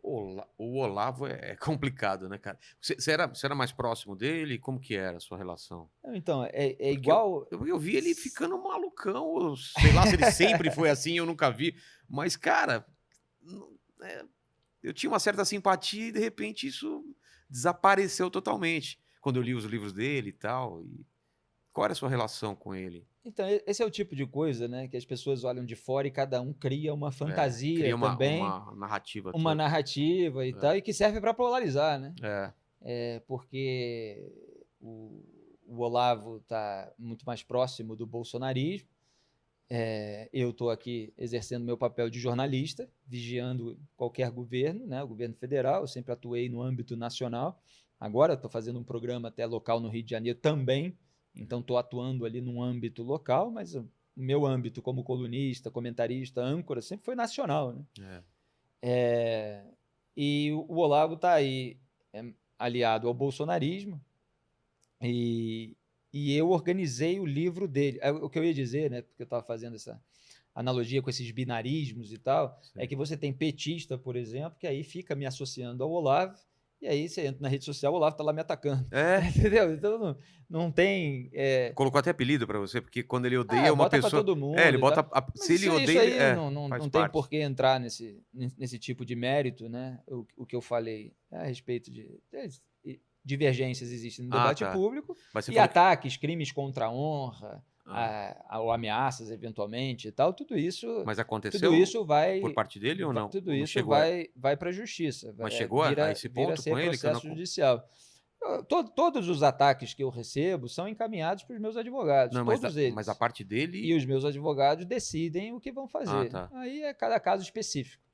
O Olavo é complicado, né, cara? Você era mais próximo dele? Como que era a sua relação? Então, é Porque eu igual. eu eu vi ele ficando malucão, eu sei lá se ele sempre foi assim, eu nunca vi, mas cara, não eu tinha uma certa simpatia e de repente isso desapareceu totalmente, quando eu li os livros dele e tal, e qual era a sua relação com ele? Então, esse é o tipo de coisa, né, que as pessoas olham de fora e cada um cria uma fantasia Cria também, uma narrativa uma toda. narrativa e tal, e que serve para polarizar, né. É, Porque o Olavo está muito mais próximo do bolsonarismo, eu estou aqui exercendo meu papel de jornalista, vigiando qualquer governo, né, o governo federal, eu sempre atuei no âmbito nacional, agora estou fazendo um programa até local no Rio de Janeiro também, então estou atuando ali num âmbito local, mas o meu âmbito como colunista, comentarista, âncora, sempre foi nacional, né? é. É, e o Olavo está aí aliado ao bolsonarismo, e, e eu organizei o livro dele. O que eu ia dizer, né, porque eu estava fazendo essa analogia com esses binarismos e tal, é Sim. que você tem petista, por exemplo, que aí fica me associando ao Olavo, e aí você entra na rede social, o Olavo está lá me atacando. É, Entendeu? Então não tem. colocou até apelido pra você, porque quando ele odeia uma Bota para pessoa todo ele mundo e bota tal. se Mas ele isso odeia ele aí não, faz não tem por parte. que entrar nesse tipo de mérito, né? O que eu falei a respeito de divergências existem no Ah, debate tá. público Mas você e falou que ataques, crimes contra a honra, ah, ou ameaças eventualmente e tal, mas tudo aconteceu isso por parte dele ou não? tudo Ou não isso chegou a vai para a justiça, mas chegou a esse vira a ponto com ser ele que eu não processo acom judicial. Todos os ataques que eu recebo são encaminhados para os meus advogados, não, todos mas da eles. parte E dele os meus advogados decidem o que vão ah, fazer. tá. Aí é cada caso específico.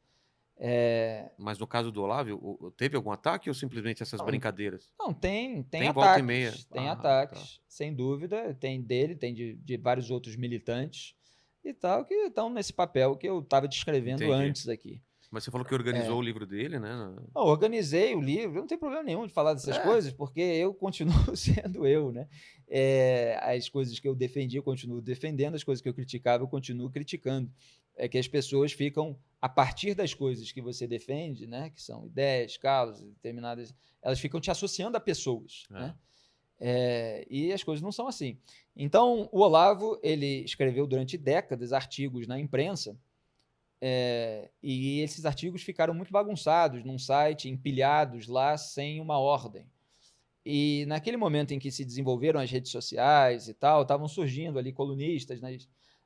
É, Mas no caso do Olavo, teve algum ataque ou simplesmente essas não, brincadeiras? não, Tem volta e meia. tem Ah, tá. ataques, sem dúvida, tem dele, tem de vários outros militantes e tal, que estão nesse papel que eu estava descrevendo Entendi. antes aqui. Mas você falou que organizou o livro dele, né? Não, organizei o livro, não tem problema nenhum de falar dessas É, coisas, porque eu continuo sendo eu, né? As coisas que eu defendi, eu continuo defendendo, as coisas que eu criticava, eu continuo criticando. É que as pessoas ficam, a partir das coisas que você defende, né? Que são ideias, causas, determinadas, elas ficam te associando a pessoas, é. né? E as coisas não são assim. Então, o Olavo, ele escreveu durante décadas artigos na imprensa, e esses artigos ficaram muito bagunçados num site, empilhados lá sem uma ordem. E naquele momento em que se desenvolveram as redes sociais e tal, estavam surgindo ali colunistas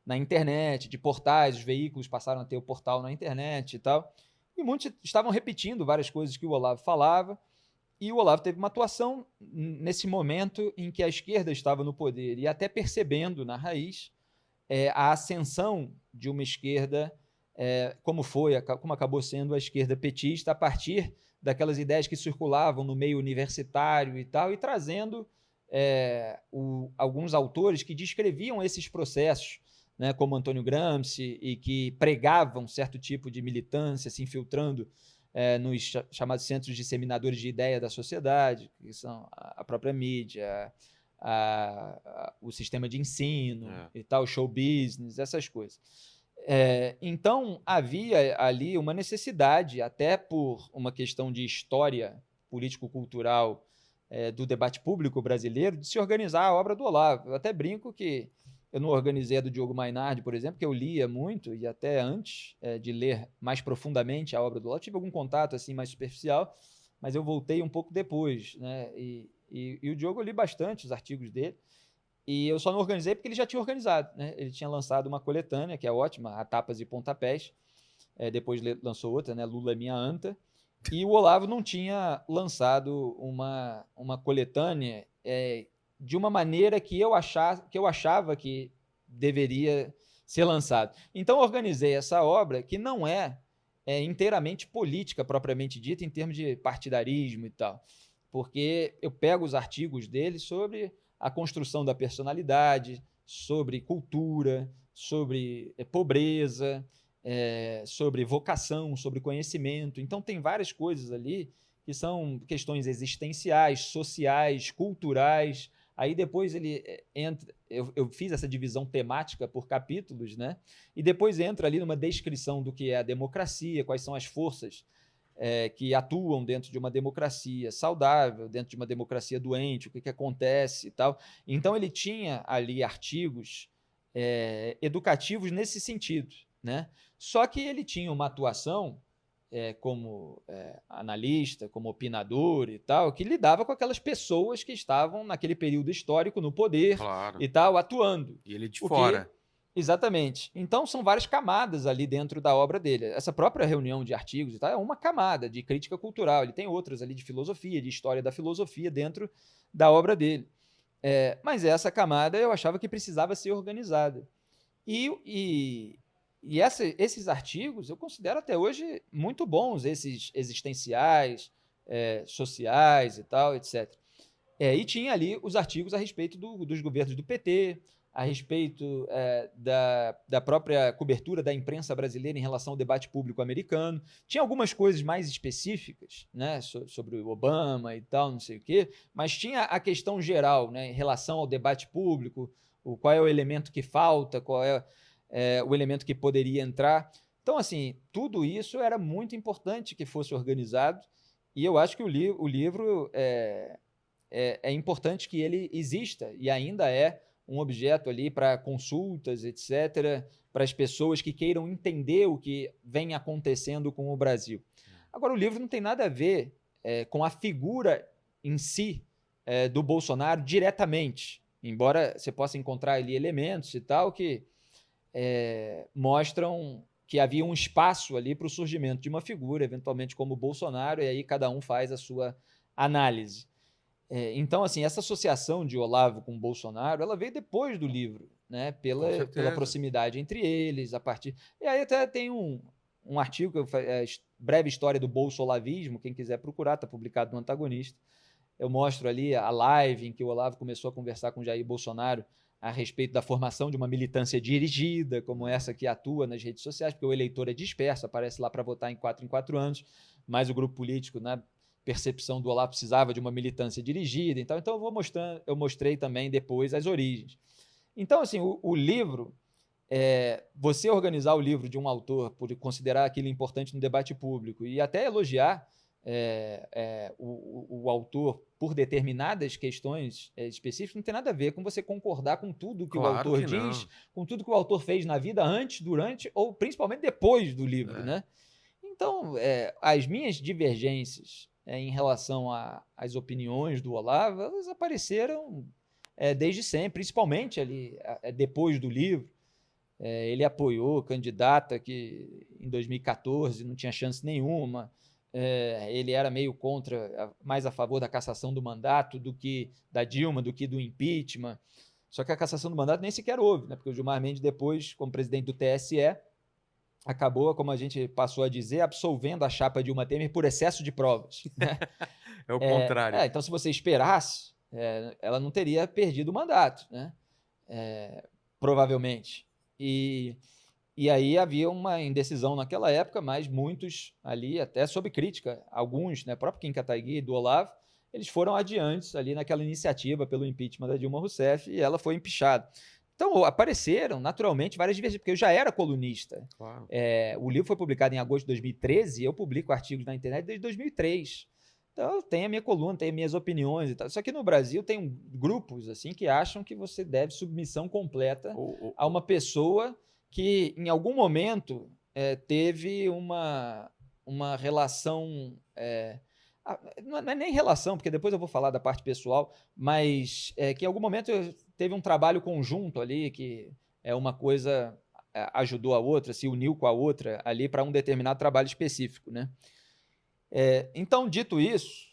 na internet, de portais, os veículos passaram a ter o portal na internet e tal. E muitos estavam repetindo várias coisas que o Olavo falava. E o Olavo teve uma atuação nesse momento em que a esquerda estava no poder e até percebendo na raiz a ascensão de uma esquerda, como acabou sendo a esquerda petista, a partir daquelas ideias que circulavam no meio universitário e tal, e trazendo alguns autores que descreviam esses processos, né, como Antônio Gramsci, e que pregavam certo tipo de militância, se infiltrando nos chamados centros disseminadores de ideia da sociedade, que são a própria mídia, o sistema de ensino É. e tal, show business, essas coisas. Então, havia ali uma necessidade, até por uma questão de história político-cultural do debate público brasileiro, de se organizar a obra do Olavo. Eu até brinco que eu não organizei a do Diogo Mainardi, por exemplo, que eu lia muito, e até antes de ler mais profundamente a obra do Olavo, tive algum contato assim mais superficial, mas eu voltei um pouco depois, né? E o Diogo eu li bastante os artigos dele, e eu só não organizei porque ele já tinha organizado, né? Ele tinha lançado uma coletânea, que é ótima, a Tapas e Pontapés, depois lançou outra, né? Lula é minha anta, e o Olavo não tinha lançado uma coletânea de uma maneira que eu achava que deveria ser lançado. Então, organizei essa obra, que não inteiramente política, propriamente dita, em termos de partidarismo e tal, porque eu pego os artigos dele sobre a construção da personalidade, sobre cultura, sobre pobreza, sobre vocação, sobre conhecimento. Então, tem várias coisas ali que são questões existenciais, sociais, culturais. Aí depois ele entra, eu fiz essa divisão temática por capítulos, né? E depois entra ali numa descrição do que é a democracia, quais são as forças que atuam dentro de uma democracia saudável, dentro de uma democracia doente, o que acontece e tal. Então, ele tinha ali artigos educativos nesse sentido, né? Só que ele tinha uma atuação como analista, como opinador e tal, que lidava com aquelas pessoas que estavam naquele período histórico no poder e tal, atuando. E ele de fora. Exatamente. Então, são várias camadas ali dentro da obra dele. Essa própria reunião de artigos e tal é uma camada de crítica cultural. Ele tem outras ali de filosofia, de história da filosofia dentro da obra dele. Mas essa camada eu achava que precisava ser organizada. E esses artigos eu considero até hoje muito bons, esses existenciais, sociais e tal, etc. E tinha ali os artigos a respeito dos governos do PT, a respeito da própria cobertura da imprensa brasileira em relação ao debate público americano. Tinha algumas coisas mais específicas, né, sobre o Obama e tal, não sei o quê, mas tinha a questão geral, né, em relação ao debate público, qual é o elemento que falta, qual é o elemento que poderia entrar. Então, assim, tudo isso era muito importante que fosse organizado, e eu acho que o livro é importante que ele exista, e ainda é um objeto ali para consultas, etc., para as pessoas que queiram entender o que vem acontecendo com o Brasil. Agora, o livro não tem nada a ver com a figura em si do Bolsonaro diretamente, embora você possa encontrar ali elementos e tal que mostram que havia um espaço ali para o surgimento de uma figura, eventualmente como o Bolsonaro, e aí cada um faz a sua análise. Então, assim, essa associação de Olavo com Bolsonaro, ela veio depois do livro, né? Pela proximidade entre eles, a partir... E aí até tem um artigo, Breve História do Bolsolavismo, quem quiser procurar, está publicado no Antagonista. Eu mostro ali a live em que o Olavo começou a conversar com Jair Bolsonaro a respeito da formação de uma militância dirigida, como essa que atua nas redes sociais, porque o eleitor é disperso, aparece lá para votar em 4 anos, mas o grupo político, na percepção do Olavo, precisava de uma militância dirigida. Então eu mostrei também depois as origens. Então, assim, o livro, você organizar o livro de um autor por considerar aquilo importante no debate público e até elogiar o autor por determinadas questões específicas, não tem nada a ver com você concordar com tudo que o autor diz, com tudo que o autor fez na vida antes, durante ou principalmente depois do livro, né? Então, as minhas divergências em relação às opiniões do Olavo, elas apareceram desde sempre, principalmente ali depois do livro. Ele apoiou candidata que em 2014 não tinha chance nenhuma. Ele era meio contra, mais a favor da cassação do mandato do que da Dilma, do que do impeachment. Só que a cassação do mandato nem sequer houve, né? Porque o Gilmar Mendes, depois, como presidente do TSE, acabou, como a gente passou a dizer, absolvendo a chapa Dilma Temer por excesso de provas. Né? É o contrário. Então, se você esperasse, ela não teria perdido o mandato, né? Provavelmente. E aí havia uma indecisão naquela época, mas muitos ali, até sob crítica, alguns, né, próprio Kim Kataguiri e do Olavo, eles foram adiantes ali naquela iniciativa pelo impeachment da Dilma Rousseff e ela foi empichada. Então, apareceram naturalmente várias divergências, porque eu já era colunista. Claro. O livro foi publicado em agosto de 2013 e eu publico artigos na internet desde 2003. Então, eu tenho a minha coluna, tenho minhas opiniões e tal. Só que no Brasil tem grupos assim que acham que você deve submissão completa a uma pessoa que, em algum momento, teve uma relação... não é nem relação, porque depois eu vou falar da parte pessoal, mas que em algum momento teve um trabalho conjunto ali, que uma coisa ajudou a outra, se uniu com a outra ali para um determinado trabalho específico, né? Então, dito isso,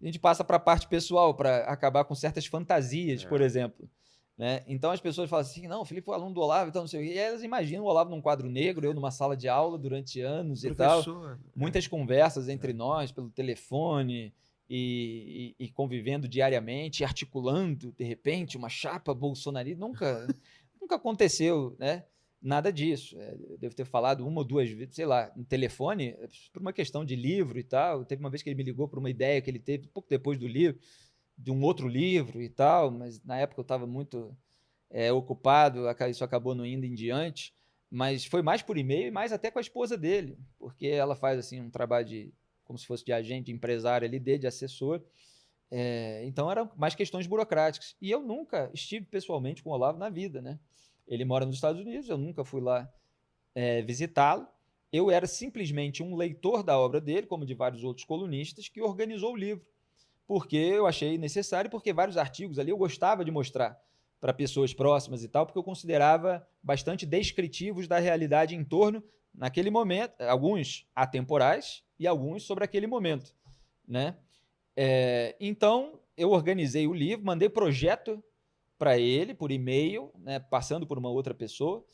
a gente passa para a parte pessoal, para acabar com certas fantasias, por exemplo. Né? Então as pessoas falam assim, não, o Felipe foi aluno do Olavo, então não sei o quê. E aí elas imaginam o Olavo num quadro negro, eu numa sala de aula durante anos e tal. Muitas conversas entre nós pelo telefone e convivendo diariamente, articulando, de repente, uma chapa bolsonarista. Nunca aconteceu, né? Nada disso. Eu devo ter falado uma ou duas vezes, sei lá, no telefone, por uma questão de livro e tal. Teve uma vez que ele me ligou por uma ideia que ele teve pouco depois do livro, de um outro livro e tal, mas na época eu estava muito ocupado, isso acabou não indo em diante. mas foi mais por e-mail e mais até com a esposa dele, porque ela faz assim um trabalho como se fosse de agente, de empresário ali, de assessor. Então eram mais questões burocráticas. E eu nunca estive pessoalmente com o Olavo na vida, né? Ele mora nos Estados Unidos, eu nunca fui lá visitá-lo. Eu era simplesmente um leitor da obra dele, como de vários outros colunistas, que organizou o livro, porque eu achei necessário, porque vários artigos ali eu gostava de mostrar para pessoas próximas e tal, porque eu considerava bastante descritivos da realidade em torno, naquele momento, alguns atemporais e alguns sobre aquele momento, né? Então, eu organizei o livro, mandei projeto para ele por e-mail, né, passando por uma outra pessoa,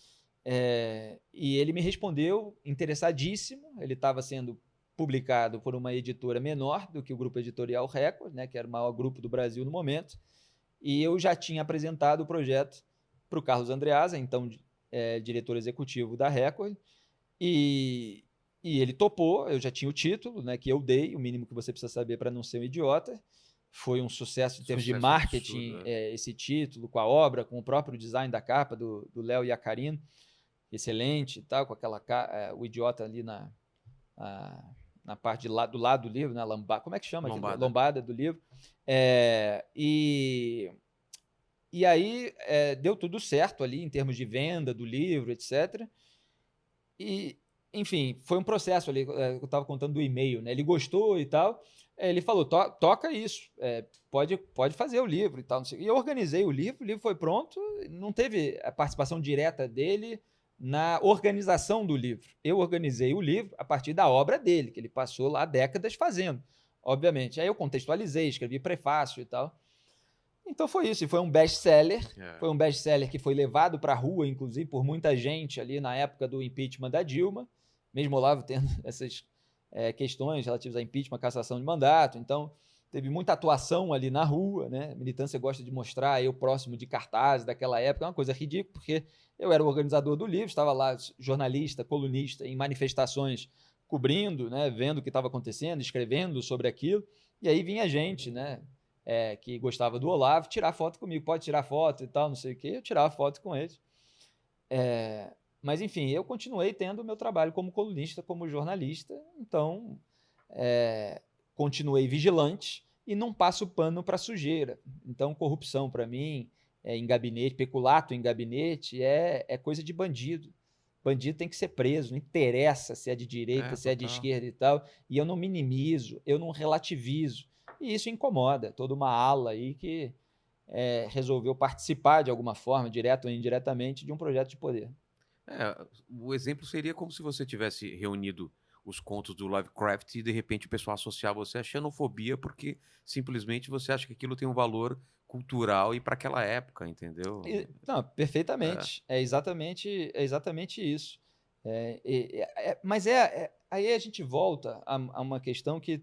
e ele me respondeu interessadíssimo. Ele estava sendo publicado por uma editora menor do que o Grupo Editorial Record, né, que era o maior grupo do Brasil no momento, e eu já tinha apresentado o projeto para o Carlos Andreasa, então diretor executivo da Record, e ele topou. Eu já tinha o título, né, que eu dei, o mínimo que você precisa saber para não ser um idiota. Foi um sucesso em termos de marketing, absurdo, esse título, com a obra, com o próprio design da capa do Léo Iacarino, excelente e tal, com aquela o idiota ali na parte do lado do livro, né? Como é que chama? Lombada do livro. E aí deu tudo certo ali em termos de venda do livro, etc. E, enfim, foi um processo ali. Eu estava contando do e-mail, né? Ele gostou e tal. Ele falou: toca isso, pode fazer o livro e tal. Não sei. E eu organizei o livro foi pronto. Não teve a participação direta dele na organização do livro. Eu organizei o livro a partir da obra dele, que ele passou lá décadas fazendo, obviamente. Aí eu contextualizei, escrevi prefácio e tal. Então foi isso, e foi um best-seller. Foi um best-seller que foi levado para a rua, inclusive, por muita gente ali na época do impeachment da Dilma, mesmo Olavo tendo essas questões relativas a impeachment, cassação de mandato. Então teve muita atuação ali na rua, né? A militância gosta de mostrar eu próximo de cartazes daquela época, é uma coisa ridícula, porque eu era o organizador do livro, estava lá jornalista, colunista, em manifestações, cobrindo, né, vendo o que estava acontecendo, escrevendo sobre aquilo, e aí vinha gente, né, que gostava do Olavo, tirar foto comigo, pode tirar foto e tal, não sei o quê, eu tirava foto com eles. Mas, enfim, eu continuei tendo o meu trabalho como colunista, como jornalista, então continuei vigilante e não passo pano para sujeira. Então, corrupção, para mim, em gabinete, peculato em gabinete, é coisa de bandido. Bandido tem que ser preso, não interessa se é de direita, se é de esquerda e tal, e eu não minimizo, eu não relativizo, e isso incomoda toda uma ala aí que resolveu participar de alguma forma, direto ou indiretamente, de um projeto de poder. O exemplo seria como se você tivesse reunido os contos do Lovecraft e de repente o pessoal associar você a xenofobia porque simplesmente você acha que aquilo tem um valor cultural e para aquela época, entendeu? Não, perfeitamente. É exatamente isso. Mas aí a gente volta a uma questão que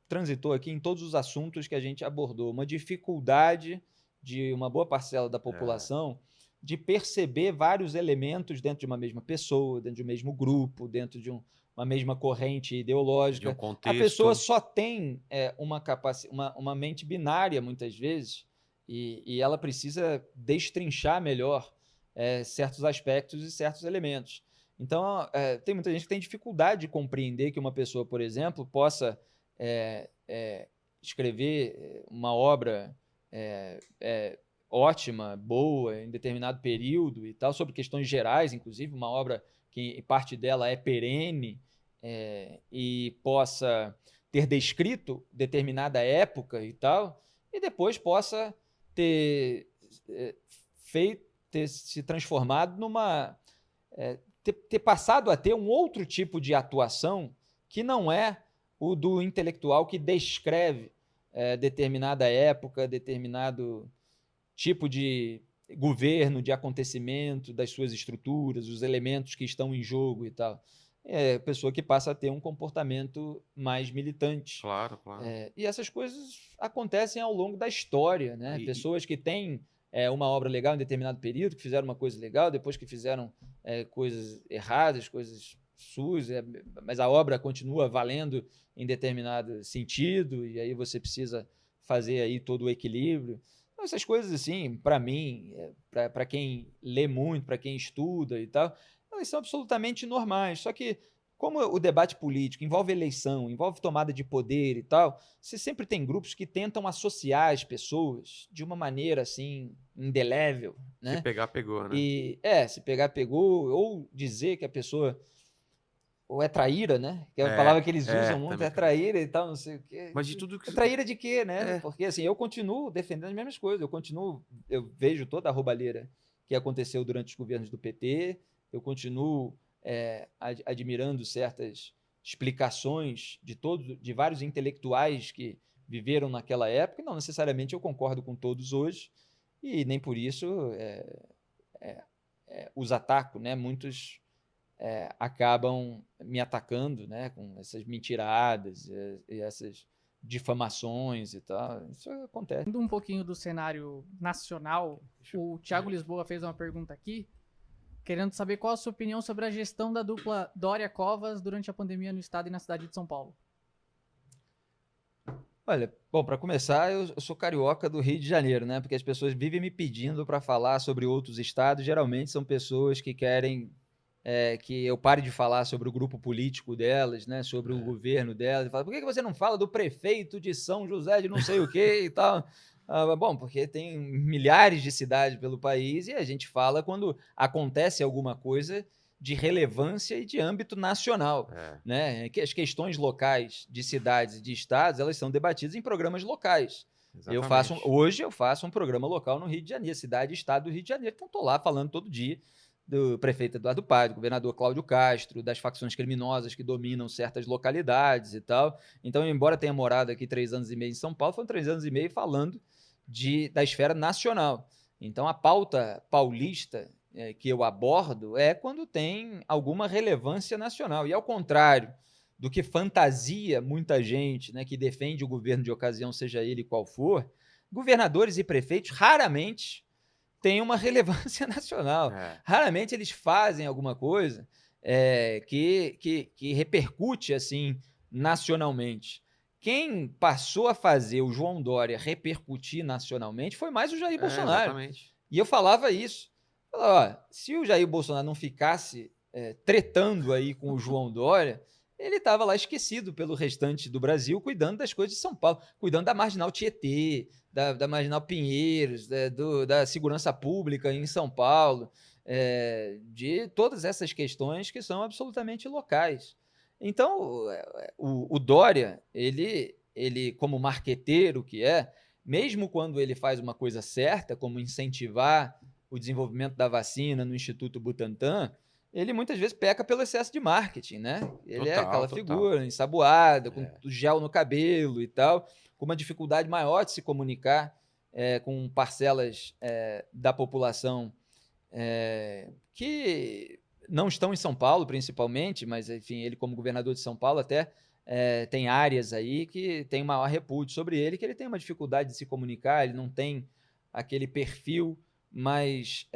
transitou aqui em todos os assuntos que a gente abordou, uma dificuldade de uma boa parcela da população de perceber vários elementos dentro de uma mesma pessoa, dentro de um mesmo grupo, dentro de uma mesma corrente ideológica. De um contexto. A pessoa só tem uma mente binária, muitas vezes, e ela precisa destrinchar melhor certos aspectos e certos elementos. Então, tem muita gente que tem dificuldade de compreender que uma pessoa, por exemplo, possa escrever uma obra ótima, boa, em determinado período e tal, sobre questões gerais, inclusive, uma obra que parte dela é perene, e possa ter descrito determinada época e tal, e depois possa ter se transformado ter passado a ter um outro tipo de atuação que não é o do intelectual que descreve determinada época, determinado tipo de governo, de acontecimento, das suas estruturas, os elementos que estão em jogo e tal. Pessoa que passa a ter um comportamento mais militante. Claro. E essas coisas acontecem ao longo da história, né? Pessoas que têm uma obra legal em determinado período, que fizeram uma coisa legal, depois que fizeram coisas erradas, coisas sujas, mas a obra continua valendo em determinado sentido, e aí você precisa fazer aí todo o equilíbrio. Então, essas coisas, assim, para mim, para quem lê muito, para quem estuda e tal, elas são absolutamente normais. Só que, como o debate político envolve eleição, envolve tomada de poder e tal, você sempre tem grupos que tentam associar as pessoas de uma maneira assim, indelével, Se né? pegar, pegou, né? Se pegar, pegou, ou dizer que a pessoa ou é traíra, né? Que é a É, palavra que eles usam muito, também. é traíra e tal, não sei o quê. Mas de tudo que É traíra de quê, né? É. Porque assim, eu continuo defendendo as mesmas coisas, eu vejo toda a roubalheira que aconteceu durante os governos do PT, eu continuo admirando certas explicações de vários intelectuais que viveram naquela época, e não necessariamente eu concordo com todos hoje, e nem por isso os ataco, né? Muitos acabam me atacando, né, com essas mentiradas e essas difamações e tal. Isso acontece. Um pouquinho do cenário nacional, o Thiago Lisboa fez uma pergunta aqui, querendo saber qual a sua opinião sobre a gestão da dupla Dória-Covas durante a pandemia no estado e na cidade de São Paulo. Olha, bom, para começar, eu sou carioca do Rio de Janeiro, né? Porque as pessoas vivem me pedindo para falar sobre outros estados. Geralmente são pessoas que querem que eu pare de falar sobre o grupo político delas, né? Sobre o governo delas. Fala, por que você não fala do prefeito de São José de não sei o quê e tal? Bom, porque tem milhares de cidades pelo país e a gente fala quando acontece alguma coisa de relevância e de âmbito nacional, né? Que as questões locais de cidades e de estados, elas são debatidas em programas locais. Hoje eu faço um programa local no Rio de Janeiro, cidade e estado do Rio de Janeiro, então estou lá falando todo dia do prefeito Eduardo Paes, do governador Cláudio Castro, das facções criminosas que dominam certas localidades e tal. Então, embora tenha morado aqui 3 anos e meio em São Paulo, foram 3 anos e meio falando da esfera nacional. Então, a pauta paulista que eu abordo é quando tem alguma relevância nacional. E ao contrário do que fantasia muita gente, né, que defende o governo de ocasião, seja ele qual for, governadores e prefeitos raramente têm uma relevância nacional. Raramente eles fazem alguma coisa que repercute assim nacionalmente. Quem passou a fazer o João Dória repercutir nacionalmente foi mais o Jair Bolsonaro. Exatamente. E eu falava isso. Se o Jair Bolsonaro não ficasse tretando aí com o João Dória, ele estava lá esquecido pelo restante do Brasil, cuidando das coisas de São Paulo, cuidando da Marginal Tietê, da Marginal Pinheiros, da segurança pública em São Paulo, de todas essas questões que são absolutamente locais. Então, o Dória, ele como marqueteiro que mesmo quando ele faz uma coisa certa, como incentivar o desenvolvimento da vacina no Instituto Butantan, ele muitas vezes peca pelo excesso de marketing, né? Ele é aquela figura ensaboada, com gel no cabelo e tal, com uma dificuldade maior de se comunicar com parcelas da população que não estão em São Paulo, principalmente, mas, enfim, ele como governador de São Paulo até tem áreas aí que tem maior repúdio sobre ele, que ele tem uma dificuldade de se comunicar, ele não tem aquele perfil mais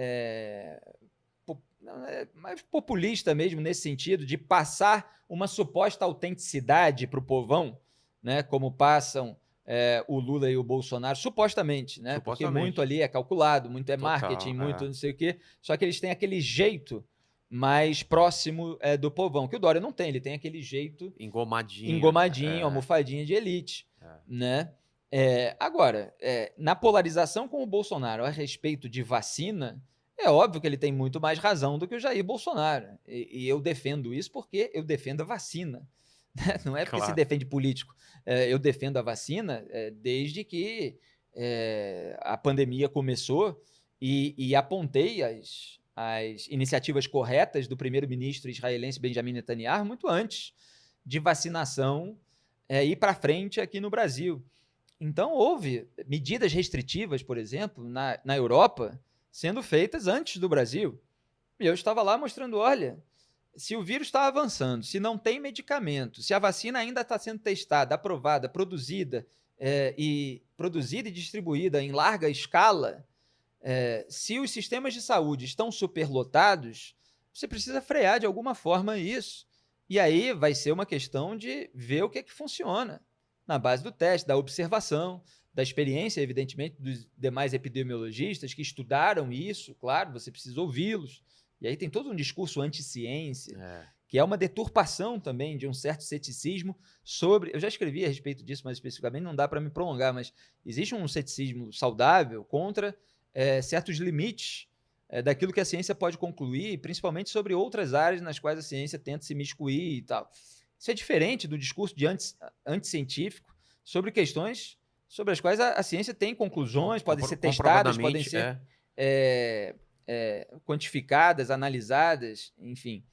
populista mesmo, nesse sentido, de passar uma suposta autenticidade para o povão, né? Como passam o Lula e o Bolsonaro, supostamente, né? Porque muito ali é calculado, muito é marketing, muito não sei o quê, só que eles têm aquele jeito mais próximo do povão, que o Dória não tem, ele tem aquele jeito engomadinho, almofadinha de elite, né? Agora, na polarização com o Bolsonaro a respeito de vacina, é óbvio que ele tem muito mais razão do que o Jair Bolsonaro. E eu defendo isso porque eu defendo a vacina. Não é porque se defende político. Eu defendo a vacina desde que a pandemia começou e apontei as iniciativas corretas do primeiro-ministro israelense Benjamin Netanyahu muito antes de vacinação ir para frente aqui no Brasil. Então, houve medidas restritivas, por exemplo, na Europa, sendo feitas antes do Brasil. E eu estava lá mostrando, olha, se o vírus está avançando, se não tem medicamento, se a vacina ainda está sendo testada, aprovada, produzida e distribuída em larga escala, se os sistemas de saúde estão superlotados, você precisa frear de alguma forma isso. E aí vai ser uma questão de ver o que é que funciona na base do teste, da observação, da experiência, evidentemente, dos demais epidemiologistas que estudaram isso, claro, você precisa ouvi-los, E aí tem todo um discurso anti-ciência, É. que é uma deturpação também de um certo ceticismo sobre... Eu já escrevi a respeito disso, mas especificamente não dá para me prolongar, mas existe um ceticismo saudável contra certos limites daquilo que a ciência pode concluir, principalmente sobre outras áreas nas quais a ciência tenta se miscuir e tal. Isso é diferente do discurso de anticientífico sobre questões sobre as quais a ciência tem conclusões, podem ser testadas, podem ser quantificadas, analisadas, enfim.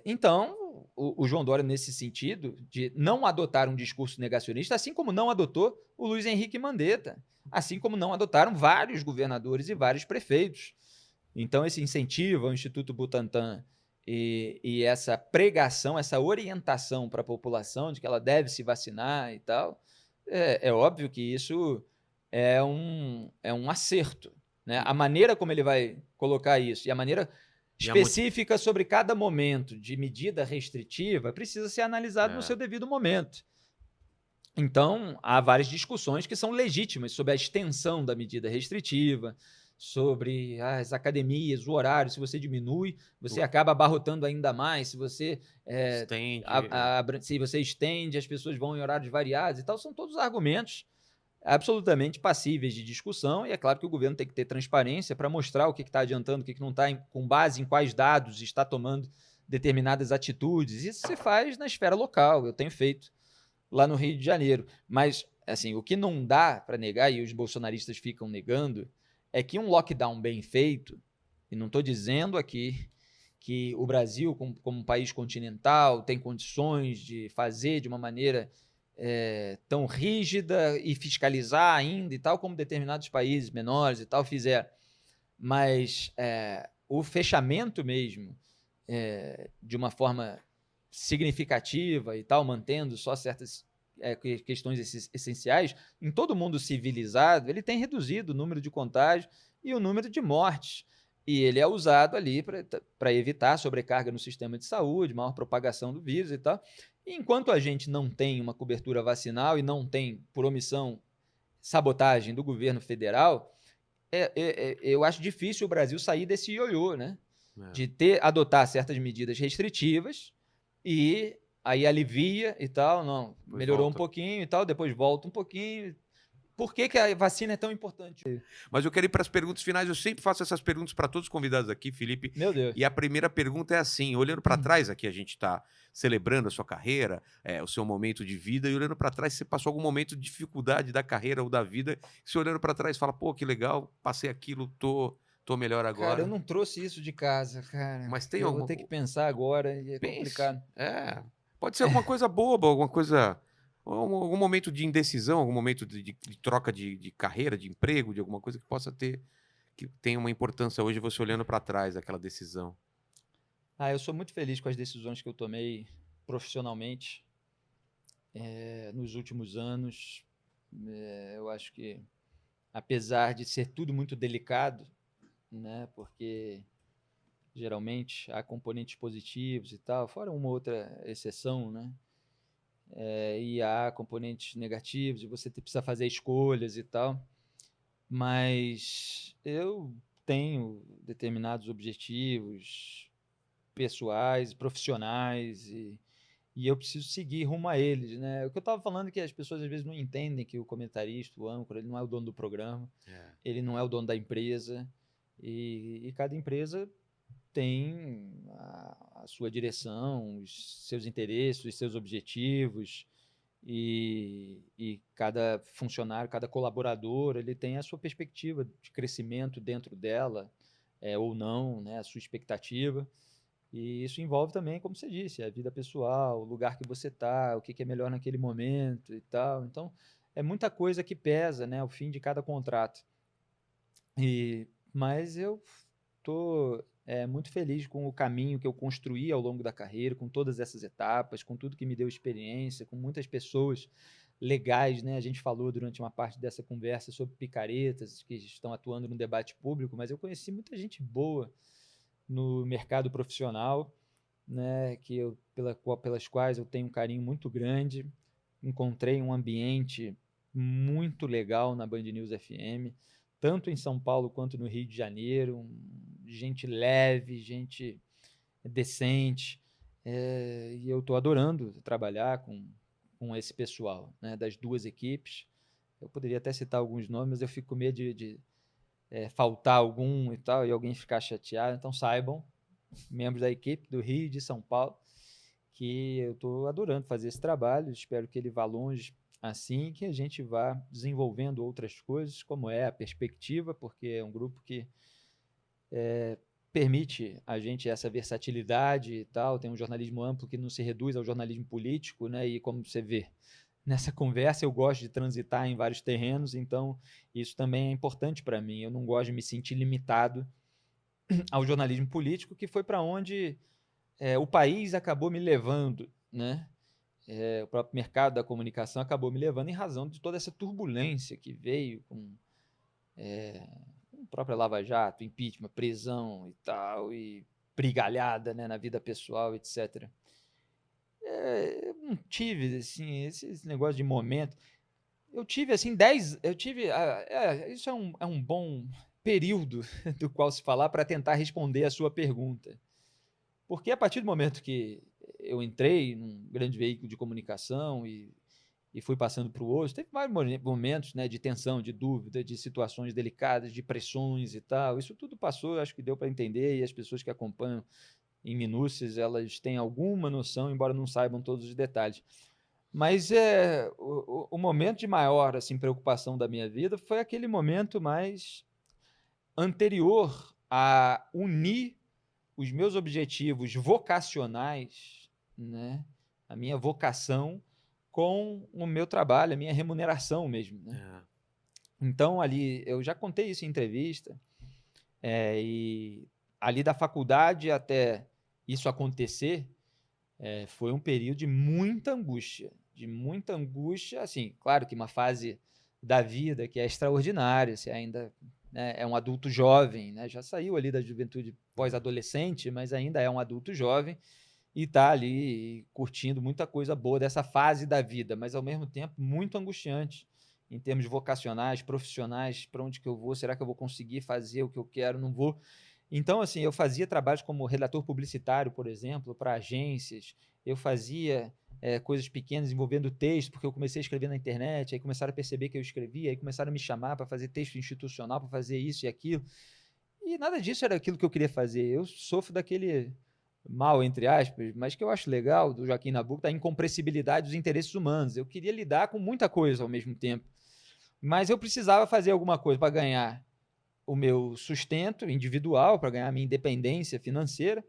Então, o João Dória, nesse sentido, de não adotar um discurso negacionista, assim como não adotou o Luiz Henrique Mandetta, assim como não adotaram vários governadores e vários prefeitos. Então, esse incentivo ao Instituto Butantan e essa pregação, essa orientação para a população de que ela deve se vacinar e tal, é óbvio que isso é um acerto, né? A maneira como ele vai colocar isso e a maneira específica sobre cada momento de medida restritiva precisa ser analisado no seu devido momento. Então, há várias discussões que são legítimas sobre a extensão da medida restritiva, sobre as academias, o horário. Se você diminui, você acaba abarrotando ainda mais. Se você se você estende, as pessoas vão em horários variados e tal. São todos argumentos absolutamente passíveis de discussão, e é claro que o governo tem que ter transparência para mostrar o que está adiantando, o que não está, com base em quais dados está tomando determinadas atitudes. Isso se faz na esfera local, eu tenho feito lá no Rio de Janeiro. Mas, assim, o que não dá para negar, e os bolsonaristas ficam negando, é que um lockdown bem feito, e não estou dizendo aqui que o Brasil, como um país continental, tem condições de fazer de uma maneira tão rígida e fiscalizar ainda e tal, como determinados países menores e tal fizeram. Mas o fechamento mesmo, de uma forma significativa e tal, mantendo só certas questões essenciais, em todo mundo civilizado, ele tem reduzido o número de contágios e o número de mortes. E ele é usado ali para evitar sobrecarga no sistema de saúde, maior propagação do vírus e tal. E enquanto a gente não tem uma cobertura vacinal e não tem, por omissão, sabotagem do governo federal, eu acho difícil o Brasil sair desse ioiô, né? De adotar certas medidas restritivas e aí alivia e tal, não, depois melhorou um pouquinho e tal, depois volta um pouquinho. Por que a vacina é tão importante? Mas eu quero ir para as perguntas finais. Eu sempre faço essas perguntas para todos os convidados aqui, Felipe. Meu Deus. E a primeira pergunta é assim, olhando para trás aqui, a gente está celebrando a sua carreira, o seu momento de vida, e olhando para trás, você passou algum momento de dificuldade da carreira ou da vida, você olhando para trás fala, pô, que legal, passei aquilo, tô melhor agora. Cara, eu não trouxe isso de casa, cara. Mas tem eu vou ter que pensar agora e é complicado. Pode ser alguma coisa boba, alguma coisa... Algum momento de indecisão, algum momento de troca de carreira, de emprego, de alguma coisa que possa ter, que tenha uma importância hoje você olhando para trás daquela decisão. Eu sou muito feliz com as decisões que eu tomei profissionalmente nos últimos anos. Eu acho que, apesar de ser tudo muito delicado, né, porque geralmente há componentes positivos e tal, fora uma outra exceção, né? E há componentes negativos, e você precisa fazer escolhas e tal, mas eu tenho determinados objetivos pessoais, profissionais, e eu preciso seguir rumo a eles, né? O que eu estava falando é que as pessoas às vezes não entendem que o comentarista, o âncora, ele não é o dono do programa, ele não é o dono da empresa, e cada empresa tem a sua direção, os seus interesses, os seus objetivos, e cada funcionário, cada colaborador, ele tem a sua perspectiva de crescimento dentro dela, ou não, né, a sua expectativa. E isso envolve também, como você disse, a vida pessoal, o lugar que você está, o que é melhor naquele momento e tal. Então, é muita coisa que pesa, né, ao fim de cada contrato. Mas eu estou muito feliz com o caminho que eu construí ao longo da carreira, com todas essas etapas, com tudo que me deu experiência, com muitas pessoas legais, né? A gente falou durante uma parte dessa conversa sobre picaretas que estão atuando no debate público, mas eu conheci muita gente boa no mercado profissional, né? Pelas quais eu tenho um carinho muito grande. Encontrei um ambiente muito legal na Band News FM, tanto em São Paulo quanto no Rio de Janeiro, gente leve, gente decente, e eu estou adorando trabalhar com esse pessoal, né, das duas equipes. Eu poderia até citar alguns nomes, mas eu fico com medo de faltar algum e tal, e alguém ficar chateado. Então saibam, membros da equipe do Rio e de São Paulo, que eu estou adorando fazer esse trabalho, espero que ele vá longe assim, que a gente vá desenvolvendo outras coisas, como é a perspectiva, porque é um grupo que permite a gente essa versatilidade e tal, tem um jornalismo amplo que não se reduz ao jornalismo político, né? E como você vê nessa conversa, eu gosto de transitar em vários terrenos, então isso também é importante para mim, eu não gosto de me sentir limitado ao jornalismo político, que foi para onde o país acabou me levando, né? O próprio mercado da comunicação acabou me levando em razão de toda essa turbulência que veio com a própria Lava Jato, impeachment, prisão e tal, e brigalhada, né, na vida pessoal, etc. Eu não tive, assim, esse negócio de momento. Eu tive, assim, isso é um bom período do qual se falar para tentar responder a sua pergunta. Porque a partir do momento que eu entrei num grande veículo de comunicação e fui passando para o outro, teve vários momentos, né, de tensão, de dúvida, de situações delicadas, de pressões e tal. Isso tudo passou, acho que deu para entender, e as pessoas que acompanham em minúcias, elas têm alguma noção, embora não saibam todos os detalhes. Mas o momento de maior assim, preocupação da minha vida foi aquele momento mais anterior a unir os meus objetivos vocacionais, né, a minha vocação, com o meu trabalho, a minha remuneração mesmo, né? Então, ali, eu já contei isso em entrevista, e ali da faculdade até isso acontecer, foi um período de muita angústia, assim, claro que uma fase da vida que é extraordinária, você ainda, né, é um adulto jovem, né, já saiu ali da juventude pós-adolescente, mas ainda é um adulto jovem, e está ali curtindo muita coisa boa dessa fase da vida, mas ao mesmo tempo muito angustiante em termos vocacionais, profissionais, para onde que eu vou, será que eu vou conseguir fazer o que eu quero, não vou? Então, assim, eu fazia trabalhos como redator publicitário, por exemplo, para agências, eu fazia coisas pequenas envolvendo texto, porque eu comecei a escrever na internet, aí começaram a perceber que eu escrevia, aí começaram a me chamar para fazer texto institucional, para fazer isso e aquilo, e nada disso era aquilo que eu queria fazer. Eu sofro daquele mal, entre aspas, mas que eu acho legal do Joaquim Nabuco, da incompressibilidade dos interesses humanos. Eu queria lidar com muita coisa ao mesmo tempo, mas eu precisava fazer alguma coisa para ganhar o meu sustento individual, para ganhar a minha independência financeira,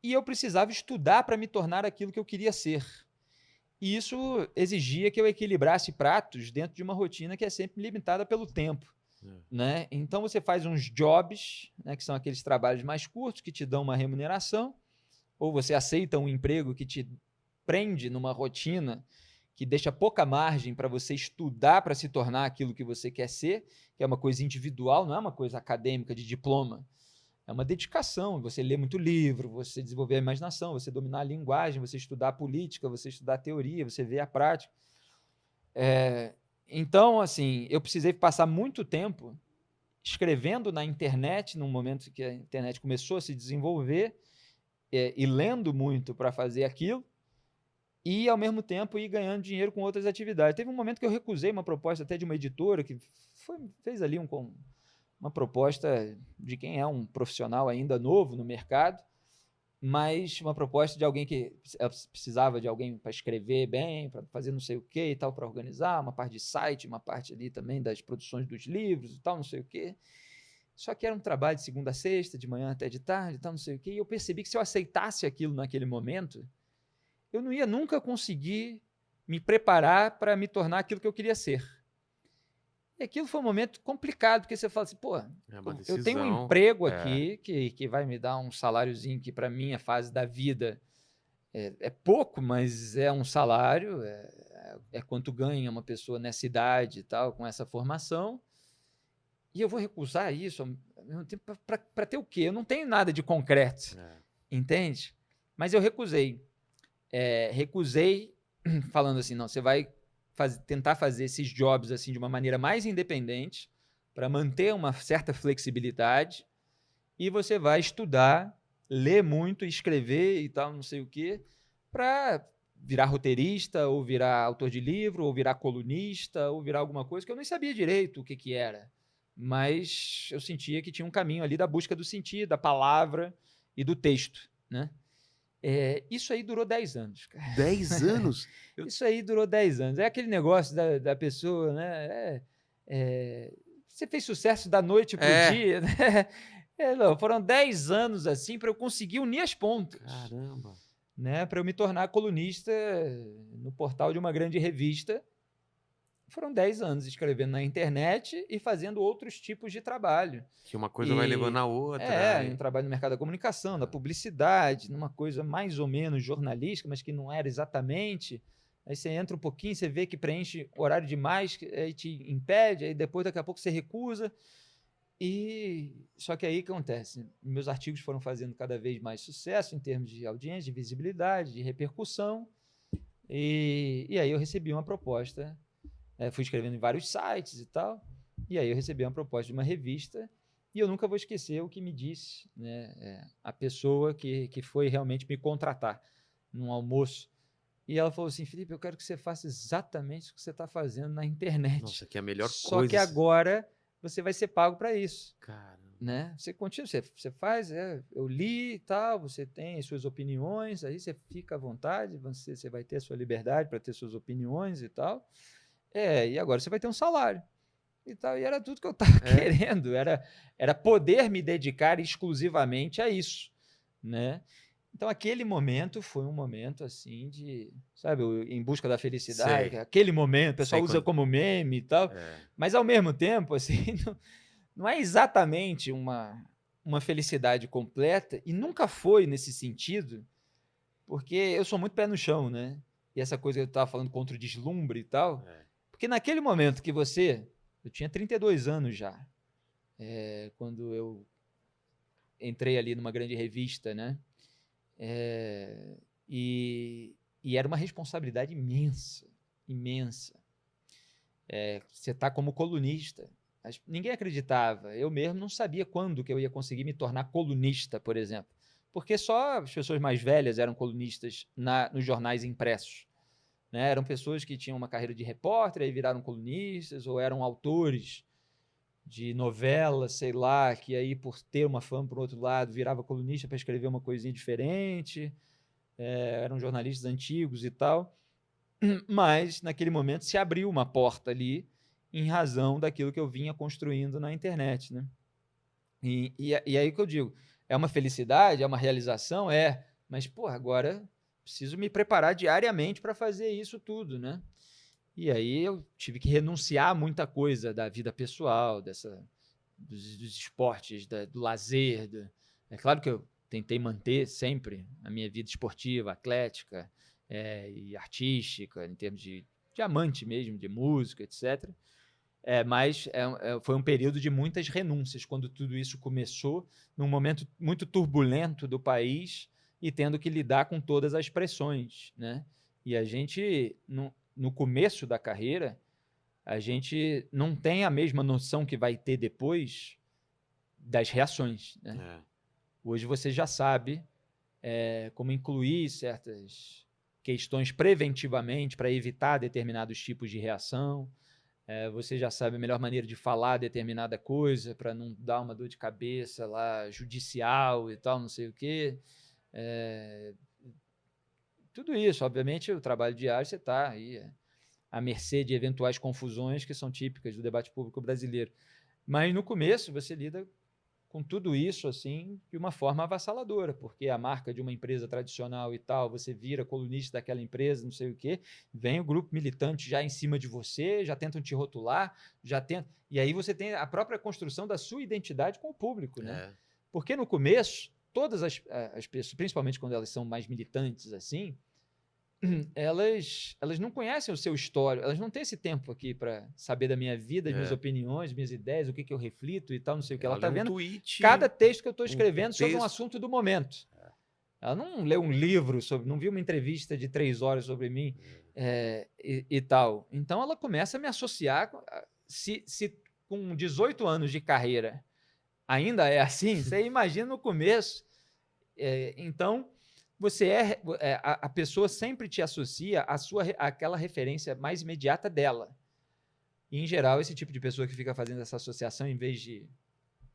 e eu precisava estudar para me tornar aquilo que eu queria ser. E isso exigia que eu equilibrasse pratos dentro de uma rotina que é sempre limitada pelo tempo. Né? Então você faz uns jobs, né, que são aqueles trabalhos mais curtos que te dão uma remuneração, ou você aceita um emprego que te prende numa rotina que deixa pouca margem para você estudar para se tornar aquilo que você quer ser, que é uma coisa individual, não é uma coisa acadêmica de diploma, é uma dedicação, você lê muito livro, você desenvolver a imaginação, você dominar a linguagem, você estudar a política, você estudar a teoria, você ver a prática. Então, assim, eu precisei passar muito tempo escrevendo na internet, num momento que a internet começou a se desenvolver, e lendo muito para fazer aquilo, e, ao mesmo tempo, ir ganhando dinheiro com outras atividades. Teve um momento que eu recusei uma proposta até de uma editora que fez ali uma proposta de quem é um profissional ainda novo no mercado, mas uma proposta de alguém que precisava de alguém para escrever bem, para fazer não sei o quê e tal, para organizar, uma parte de site, uma parte ali também das produções dos livros e tal, não sei o quê. Só que era um trabalho de segunda a sexta, de manhã até de tarde, tal, não sei o quê, e eu percebi que se eu aceitasse aquilo naquele momento, eu não ia nunca conseguir me preparar para me tornar aquilo que eu queria ser. E aquilo foi um momento complicado, porque você fala assim, pô, eu tenho um emprego aqui que vai me dar um saláriozinho que para minha fase da vida é pouco, mas é um salário, é quanto ganha uma pessoa nessa idade e tal, com essa formação, e eu vou recusar isso ao mesmo tempo para ter o quê? Eu não tenho nada de concreto, entende? Mas eu recusei. Recusei falando assim, não, você vai tentar fazer esses jobs assim de uma maneira mais independente, para manter uma certa flexibilidade, e você vai estudar, ler muito, escrever e tal, não sei o quê, para virar roteirista, ou virar autor de livro, ou virar colunista, ou virar alguma coisa que eu nem sabia direito o que que era. Mas eu sentia que tinha um caminho ali da busca do sentido, da palavra e do texto, né? Isso aí durou 10 anos, cara. 10 anos? Isso aí durou 10 anos. É aquele negócio da pessoa, né? Você fez sucesso da noite pro dia, né? Não, foram 10 anos assim para eu conseguir unir as pontas. Caramba. Né? Para eu me tornar colunista no portal de uma grande revista. Foram 10 anos escrevendo na internet e fazendo outros tipos de trabalho. Que uma coisa vai levando a outra. Um trabalho no mercado da comunicação, da publicidade, numa coisa mais ou menos jornalística, mas que não era exatamente. Aí você entra um pouquinho, você vê que preenche horário demais, aí te impede, aí depois daqui a pouco você recusa. Só que aí o que acontece? Meus artigos foram fazendo cada vez mais sucesso em termos de audiência, de visibilidade, de repercussão. E aí eu recebi uma proposta. Fui escrevendo em vários sites e tal, e aí eu recebi uma proposta de uma revista, e eu nunca vou esquecer o que me disse, né, a pessoa que foi realmente me contratar num almoço. E ela falou assim: Felipe, eu quero que você faça exatamente o que você está fazendo na internet. Nossa, que é a melhor coisa. Só que agora você vai ser pago para isso. Caramba. Né? Você continua, você faz, eu li e tal, você tem as suas opiniões, aí você fica à vontade, você vai ter a sua liberdade para ter suas opiniões e tal. E agora você vai ter um salário. E tal. E era tudo que eu estava querendo. Era poder me dedicar exclusivamente a isso. Né? Então, aquele momento foi um momento assim de, sabe, em busca da felicidade. Sei. Aquele momento, o pessoal usa como meme e tal. Mas, ao mesmo tempo, assim, não é exatamente uma felicidade completa, e nunca foi nesse sentido, porque eu sou muito pé no chão, né? E essa coisa que eu estava falando contra o deslumbre e tal. Porque naquele momento que eu tinha 32 anos já, quando eu entrei ali numa grande revista, né? E era uma responsabilidade imensa, imensa. Você está como colunista. Ninguém acreditava. Eu mesmo não sabia quando que eu ia conseguir me tornar colunista, por exemplo. Porque só as pessoas mais velhas eram colunistas nos jornais impressos. Né? Eram pessoas que tinham uma carreira de repórter e viraram colunistas, ou eram autores de novela, sei lá, que aí, por ter uma fama por outro lado, virava colunista para escrever uma coisinha diferente. Eram jornalistas antigos e tal. Mas, naquele momento, se abriu uma porta ali em razão daquilo que eu vinha construindo na internet. Né? E aí que eu digo, é uma felicidade, é uma realização? Mas, porra, agora preciso me preparar diariamente para fazer isso tudo, né? E aí eu tive que renunciar a muita coisa da vida pessoal, dos esportes, do lazer. É claro que eu tentei manter sempre a minha vida esportiva, atlética e artística, em termos de amante mesmo, de música, etc. Mas foi um período de muitas renúncias, quando tudo isso começou, num momento muito turbulento do país, e tendo que lidar com todas as pressões, né? E a gente, no começo da carreira, a gente não tem a mesma noção que vai ter depois das reações, né? Hoje você já sabe como incluir certas questões preventivamente para evitar determinados tipos de reação. Você já sabe a melhor maneira de falar determinada coisa para não dar uma dor de cabeça lá judicial e tal, não sei o quê. Tudo isso, obviamente, o trabalho diário, você está aí à mercê de eventuais confusões que são típicas do debate público brasileiro. Mas, no começo, você lida com tudo isso assim de uma forma avassaladora, porque a marca de uma empresa tradicional e tal, você vira colunista daquela empresa, não sei o quê, vem o grupo militante já em cima de você, já tentam te rotular, e aí você tem a própria construção da sua identidade com o público, né? Porque, no começo, todas as pessoas, principalmente quando elas são mais militantes assim, elas não conhecem o seu histórico, elas não têm esse tempo aqui para saber da minha vida, das minhas opiniões, minhas ideias, o que eu reflito e tal, não sei o que. Ela está vendo cada texto que eu estou escrevendo sobre um assunto do momento. Ela não leu um livro não viu uma entrevista de 3 horas sobre mim e tal. Então ela começa a me associar, se com 18 anos de carreira ainda é assim, você imagina no começo. Então, a pessoa sempre te associa àquela referência mais imediata dela. E, em geral, esse tipo de pessoa que fica fazendo essa associação, em vez de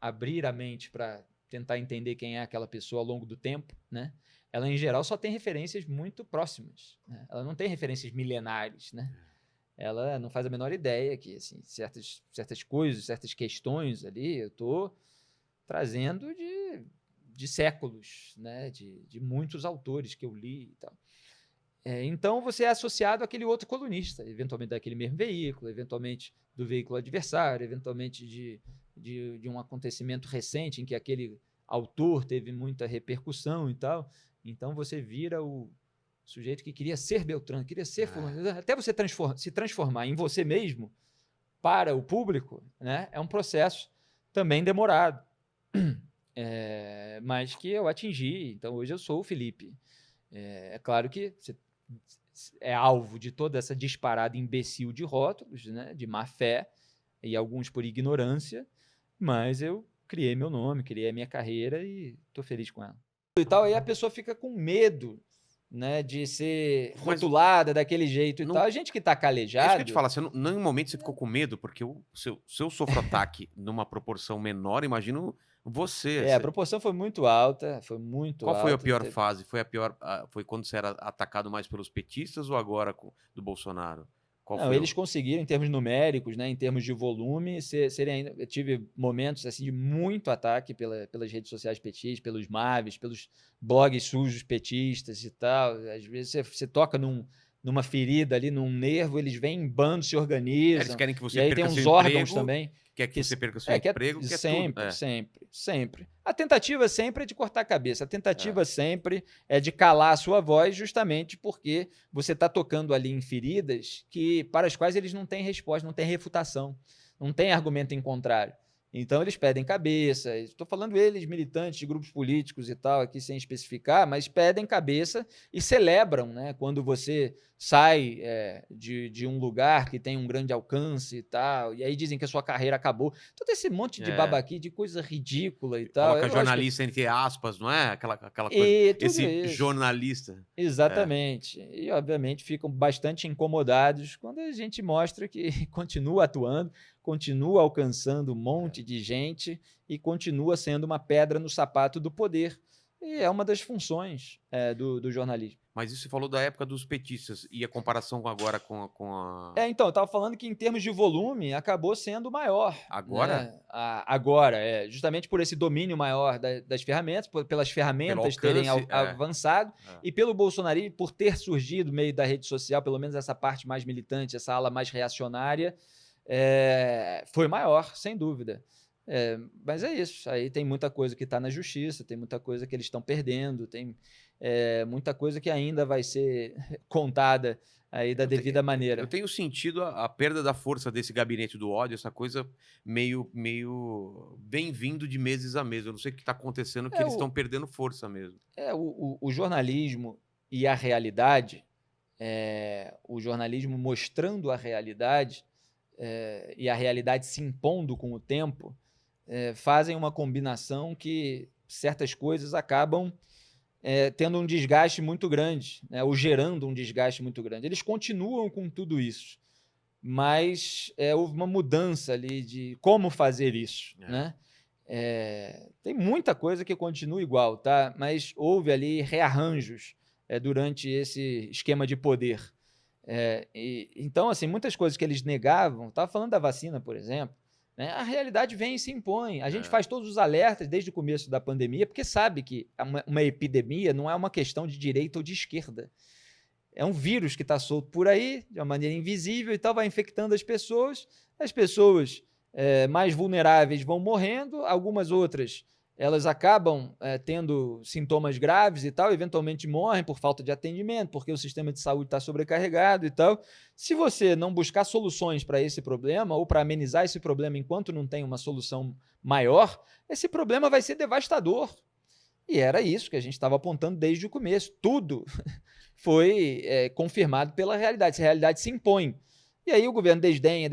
abrir a mente para tentar entender quem é aquela pessoa ao longo do tempo, né? Ela, em geral, só tem referências muito próximas, né? Ela não tem referências milenares, né? Ela não faz a menor ideia que, assim, certas coisas, certas questões ali, eu estou trazendo de séculos, né? De muitos autores que eu li e tal. Então, você é associado àquele outro colunista, eventualmente daquele mesmo veículo, eventualmente do veículo adversário, eventualmente de um acontecimento recente em que aquele autor teve muita repercussão e tal. Então, você vira o sujeito que queria ser Beltrano, queria ser fulano. Até você se transformar em você mesmo para o público, né, é um processo também demorado, mas que eu atingi. Então, hoje eu sou o Felipe. É claro que você é alvo de toda essa disparada imbecil de rótulos, né, de má fé, e alguns por ignorância, mas eu criei meu nome, criei a minha carreira e estou feliz com ela. E tal, aí a pessoa fica com medo, né, de ser rotulada daquele jeito e tal. A gente que está calejado... É isso que eu te falo, em nenhum momento você ficou com medo, porque se eu sofro ataque numa proporção menor, imagino você. A proporção foi muito alta, Qual foi a pior fase? Foi quando você era atacado mais pelos petistas ou agora do Bolsonaro? Eles conseguiram, em termos numéricos, né, em termos de volume, eu tive momentos assim, de muito ataque pelas redes sociais petistas, pelos MAVs, pelos blogs sujos petistas e tal. Às vezes você toca numa ferida ali, num nervo, eles vêm em bando, se organizam. Eles querem que você e aí tem uns órgãos também. Quer que você perca seu emprego? Sempre. A tentativa sempre é de cortar a cabeça. A tentativa sempre é de calar a sua voz, justamente porque você está tocando ali em feridas para as quais eles não têm resposta, não têm refutação, não tem argumento em contrário. Então, eles pedem cabeça. Estou falando eles, militantes de grupos políticos e tal, aqui sem especificar, mas pedem cabeça e celebram, né, quando você sai de um lugar que tem um grande alcance e tal, e aí dizem que a sua carreira acabou. Todo esse monte de babaqui, de coisa ridícula e tal. Coloca jornalista entre aspas, não é? Aquela coisa. Esse jornalista. Exatamente. E, obviamente, ficam bastante incomodados quando a gente mostra que continua atuando, continua alcançando um monte de gente e continua sendo uma pedra no sapato do poder. E é uma das funções do jornalismo. Mas isso você falou da época dos petistas e a comparação agora com a... Então, eu estava falando que em termos de volume acabou sendo maior. Agora? Né? Agora, justamente por esse domínio maior das ferramentas, pelas ferramentas terem avançado e pelo bolsonarismo, por ter surgido no meio da rede social, pelo menos essa parte mais militante, essa ala mais reacionária, foi maior, sem dúvida. Mas é isso, aí tem muita coisa que está na justiça, tem muita coisa que eles estão perdendo, tem muita coisa que ainda vai ser contada aí da devida maneira. Eu tenho sentido a perda da força desse gabinete do ódio, essa coisa meio bem vindo de meses a meses. Eu não sei o que está acontecendo, que eles estão perdendo força mesmo. O jornalismo e a realidade, o jornalismo mostrando a realidade e a realidade se impondo com o tempo, fazem uma combinação que certas coisas acabam tendo um desgaste muito grande, né, ou gerando um desgaste muito grande. Eles continuam com tudo isso, mas houve uma mudança ali de como fazer isso. Né? Tem muita coisa que continua igual, tá? Mas houve ali rearranjos durante esse esquema de poder. Então, assim, muitas coisas que eles negavam, estava falando da vacina, por exemplo, né, a realidade vem e se impõe. A gente faz todos os alertas desde o começo da pandemia, porque sabe que uma epidemia não é uma questão de direita ou de esquerda. É um vírus que está solto por aí, de uma maneira invisível e tal, vai infectando as pessoas mais vulneráveis vão morrendo, algumas outras elas acabam tendo sintomas graves e tal, eventualmente morrem por falta de atendimento, porque o sistema de saúde está sobrecarregado e tal. Se você não buscar soluções para esse problema ou para amenizar esse problema enquanto não tem uma solução maior, esse problema vai ser devastador. E era isso que a gente estava apontando desde o começo. Tudo foi confirmado pela realidade. Essa realidade se impõe. E aí o governo desdenha,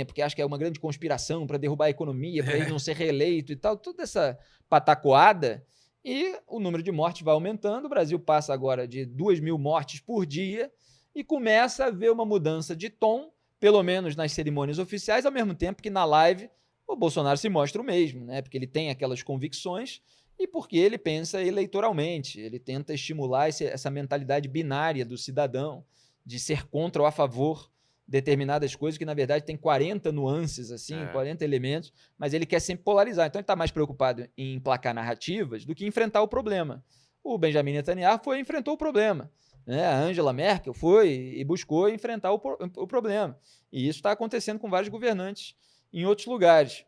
porque acha que é uma grande conspiração para derrubar a economia, para ele não ser reeleito e tal, toda essa patacoada, e o número de mortes vai aumentando. O Brasil passa agora de 2.000 mortes por dia e começa a ver uma mudança de tom, pelo menos nas cerimônias oficiais, ao mesmo tempo que na live o Bolsonaro se mostra o mesmo, né? Porque ele tem aquelas convicções e porque ele pensa eleitoralmente, ele tenta estimular essa mentalidade binária do cidadão, de ser contra ou a favor determinadas coisas, que na verdade tem 40 nuances, assim, 40 elementos, mas ele quer sempre polarizar. Então ele está mais preocupado em emplacar narrativas do que enfrentar o problema. O Benjamin Netanyahu enfrentou o problema, né? A Angela Merkel foi e buscou enfrentar o problema. E isso está acontecendo com vários governantes em outros lugares.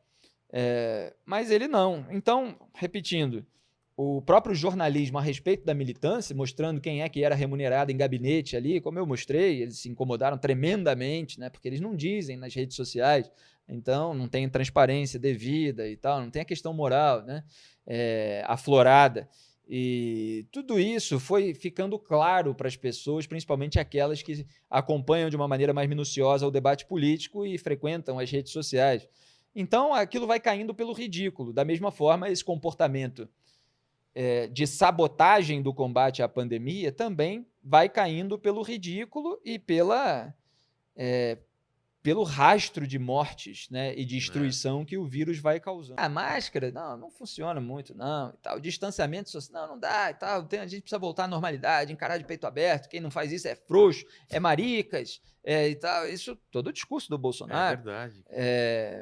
Mas ele não. Então, repetindo, o próprio jornalismo a respeito da militância, mostrando quem é que era remunerado em gabinete ali, como eu mostrei, eles se incomodaram tremendamente, né? Porque eles não dizem nas redes sociais, então não tem transparência devida e tal, não tem a questão moral, né? Aflorada. E tudo isso foi ficando claro para as pessoas, principalmente aquelas que acompanham de uma maneira mais minuciosa o debate político e frequentam as redes sociais. Então, aquilo vai caindo pelo ridículo. Da mesma forma, esse comportamento de sabotagem do combate à pandemia também vai caindo pelo ridículo e pelo rastro de mortes, né, e destruição que o vírus vai causando. A máscara, não funciona muito, não. E tal. O distanciamento social, não dá, e tal. A gente precisa voltar à normalidade, encarar de peito aberto. Quem não faz isso é frouxo, é maricas, e tal. Isso, todo o discurso do Bolsonaro. É verdade.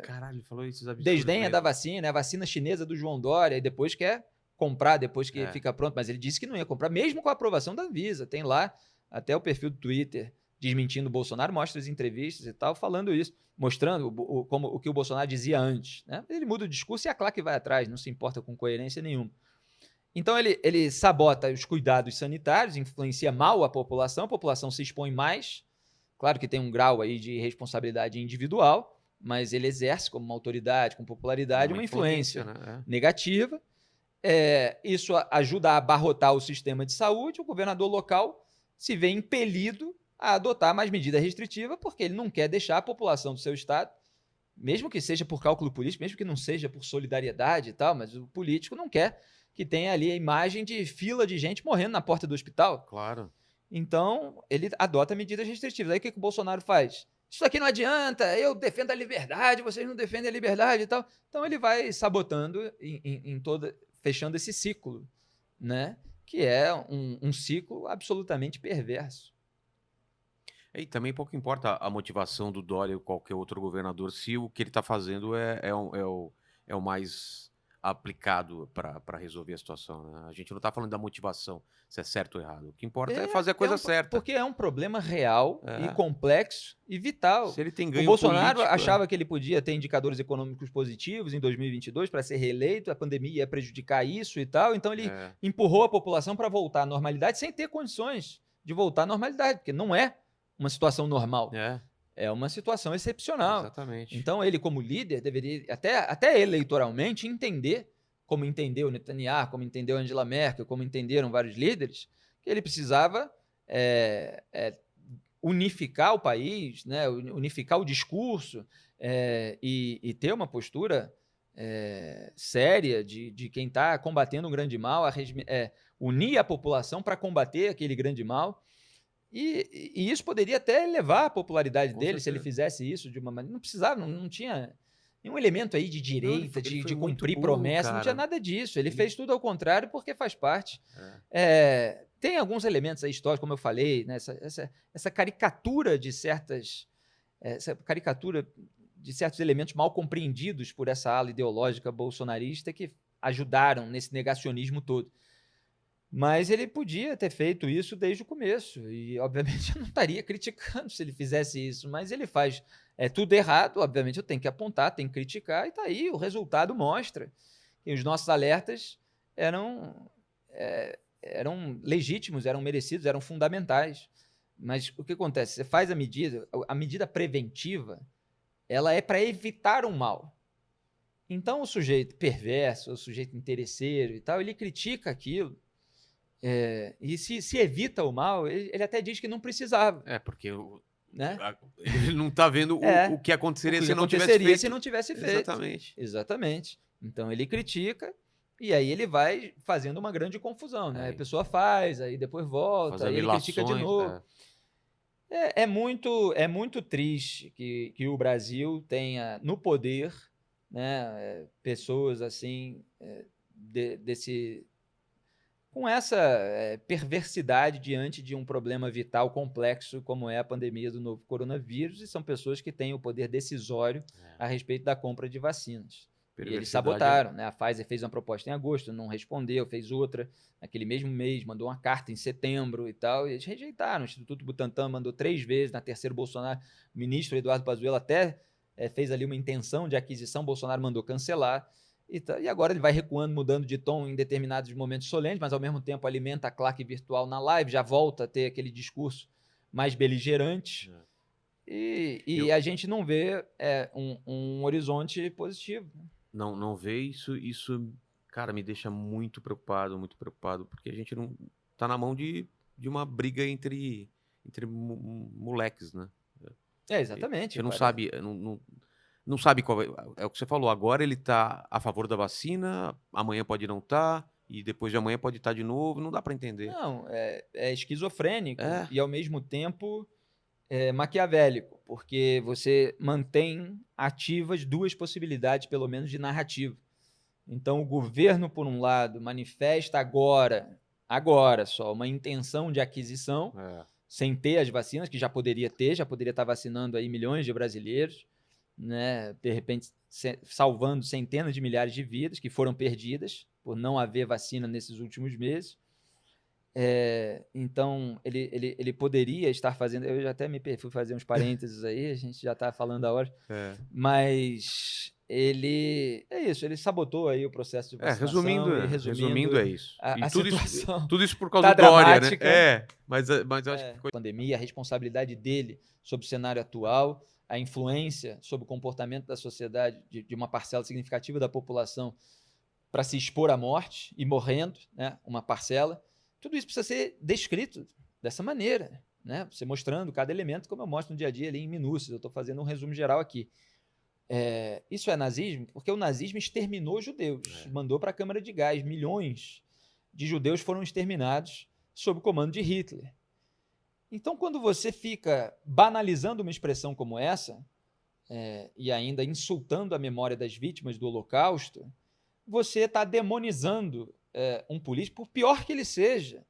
Caralho, ele falou isso. Desdenha da vacina, a vacina chinesa do João Dória, e depois quer comprar, depois que fica pronto. Mas ele disse que não ia comprar, mesmo com a aprovação da Anvisa. Tem lá até o perfil do Twitter desmentindo o Bolsonaro, mostra as entrevistas e tal, falando isso, mostrando o que o Bolsonaro dizia antes, né? Ele muda o discurso e a claque vai atrás, não se importa com coerência nenhuma. Então ele sabota os cuidados sanitários, influencia mal a população se expõe mais, claro que tem um grau aí de responsabilidade individual, mas ele exerce como uma autoridade, com popularidade, uma influência né? Negativa. Isso ajuda a abarrotar o sistema de saúde, o governador local se vê impelido a adotar mais medida restritiva, porque ele não quer deixar a população do seu estado, mesmo que seja por cálculo político, mesmo que não seja por solidariedade e tal, mas o político não quer que tenha ali a imagem de fila de gente morrendo na porta do hospital. Claro. Então, ele adota medidas restritivas. Aí o que o Bolsonaro faz? Isso aqui não adianta, eu defendo a liberdade, vocês não defendem a liberdade e tal. Então, ele vai sabotando fechando esse ciclo, né? Que é um ciclo absolutamente perverso. E também pouco importa a motivação do Dória ou qualquer outro governador, se o que ele está fazendo é o mais aplicado para resolver a situação. Né? A gente não está falando da motivação, se é certo ou errado. O que importa é fazer a coisa certa. Porque é um problema real e complexo e vital. Se ele tem ganho o Bolsonaro político, achava que ele podia ter indicadores econômicos positivos em 2022 para ser reeleito, a pandemia ia prejudicar isso e tal, então ele empurrou a população para voltar à normalidade sem ter condições de voltar à normalidade, porque não é uma situação normal. É uma situação excepcional. Exatamente. Então, ele, como líder, deveria, até eleitoralmente, entender, como entendeu Netanyahu, como entendeu Angela Merkel, como entenderam vários líderes, que ele precisava unificar o país, né, unificar o discurso e ter uma postura séria de quem está combatendo um grande mal, unir a população para combater aquele grande mal. E isso poderia até elevar a popularidade dele, se ele fizesse isso de uma maneira. Não precisava, não tinha nenhum elemento aí de direita, de cumprir promessa, não tinha nada disso. Ele fez tudo ao contrário porque faz parte. Tem alguns elementos aí históricos, como eu falei, né, essa caricatura de certos elementos mal compreendidos por essa ala ideológica bolsonarista que ajudaram nesse negacionismo todo. Mas ele podia ter feito isso desde o começo e, obviamente, eu não estaria criticando se ele fizesse isso, mas ele faz tudo errado, obviamente eu tenho que apontar, tenho que criticar, e está aí, o resultado mostra que os nossos alertas eram legítimos, eram merecidos, eram fundamentais. Mas o que acontece? Você faz a medida preventiva, ela é para evitar um mal. Então, o sujeito perverso, o sujeito interesseiro e tal, ele critica aquilo, e se evita o mal, ele até diz que não precisava. Porque né? Ele não está vendo o que aconteceria se não tivesse feito. Exatamente. Exatamente. Então ele critica e aí ele vai fazendo uma grande confusão, né? É. A pessoa faz, aí depois volta, aí ele critica de novo. É muito triste que o Brasil tenha no poder, né, pessoas assim, com essa perversidade diante de um problema vital complexo como é a pandemia do novo coronavírus, e são pessoas que têm o poder decisório a respeito da compra de vacinas. E eles sabotaram, né? A Pfizer fez uma proposta em agosto, não respondeu, fez outra naquele mesmo mês, mandou uma carta em setembro e tal, e eles rejeitaram. O Instituto Butantan mandou 3 vezes, na terceira Bolsonaro, o ministro Eduardo Pazuello até fez ali uma intenção de aquisição, Bolsonaro mandou cancelar, e agora ele vai recuando, mudando de tom em determinados momentos solenes, mas ao mesmo tempo alimenta a claque virtual na live, já volta a ter aquele discurso mais beligerante, e a gente não vê um horizonte positivo. Não vê isso, cara, me deixa muito preocupado, porque a gente não tá na mão de uma briga entre moleques, né? Exatamente. Você não sabe qual é o que você falou. Agora ele tá a favor da vacina, amanhã pode não estar, e depois de amanhã pode estar de novo, não dá para entender. Não, é esquizofrênico e ao mesmo tempo maquiavélico, porque você mantém ativas 2 possibilidades, pelo menos, de narrativa. Então, o governo, por um lado, manifesta agora só, uma intenção de aquisição, sem ter as vacinas, que já poderia estar vacinando aí milhões de brasileiros, né? De repente salvando centenas de milhares de vidas que foram perdidas por não haver vacina nesses últimos meses. Então, ele poderia estar fazendo... Eu já até fui fazer uns parênteses aí, a gente já está falando a hora, mas ele... ele sabotou aí o processo de vacinação. Resumindo, é isso. A situação tudo isso por causa do Dória, né? Mas eu acho que ficou... A pandemia, a responsabilidade dele sobre o cenário atual, a influência sobre o comportamento da sociedade, de uma parcela significativa da população, para se expor à morte e morrendo, né? Uma parcela. Tudo isso precisa ser descrito dessa maneira, né? Você mostrando cada elemento, como eu mostro no dia a dia ali em minúcias. Eu estou fazendo um resumo geral aqui. Isso é nazismo porque o nazismo exterminou judeus, mandou para a câmara de gás. Milhões de judeus foram exterminados sob o comando de Hitler. Então, quando você fica banalizando uma expressão como essa, e ainda insultando a memória das vítimas do Holocausto, você está demonizando um político, por pior que ele seja.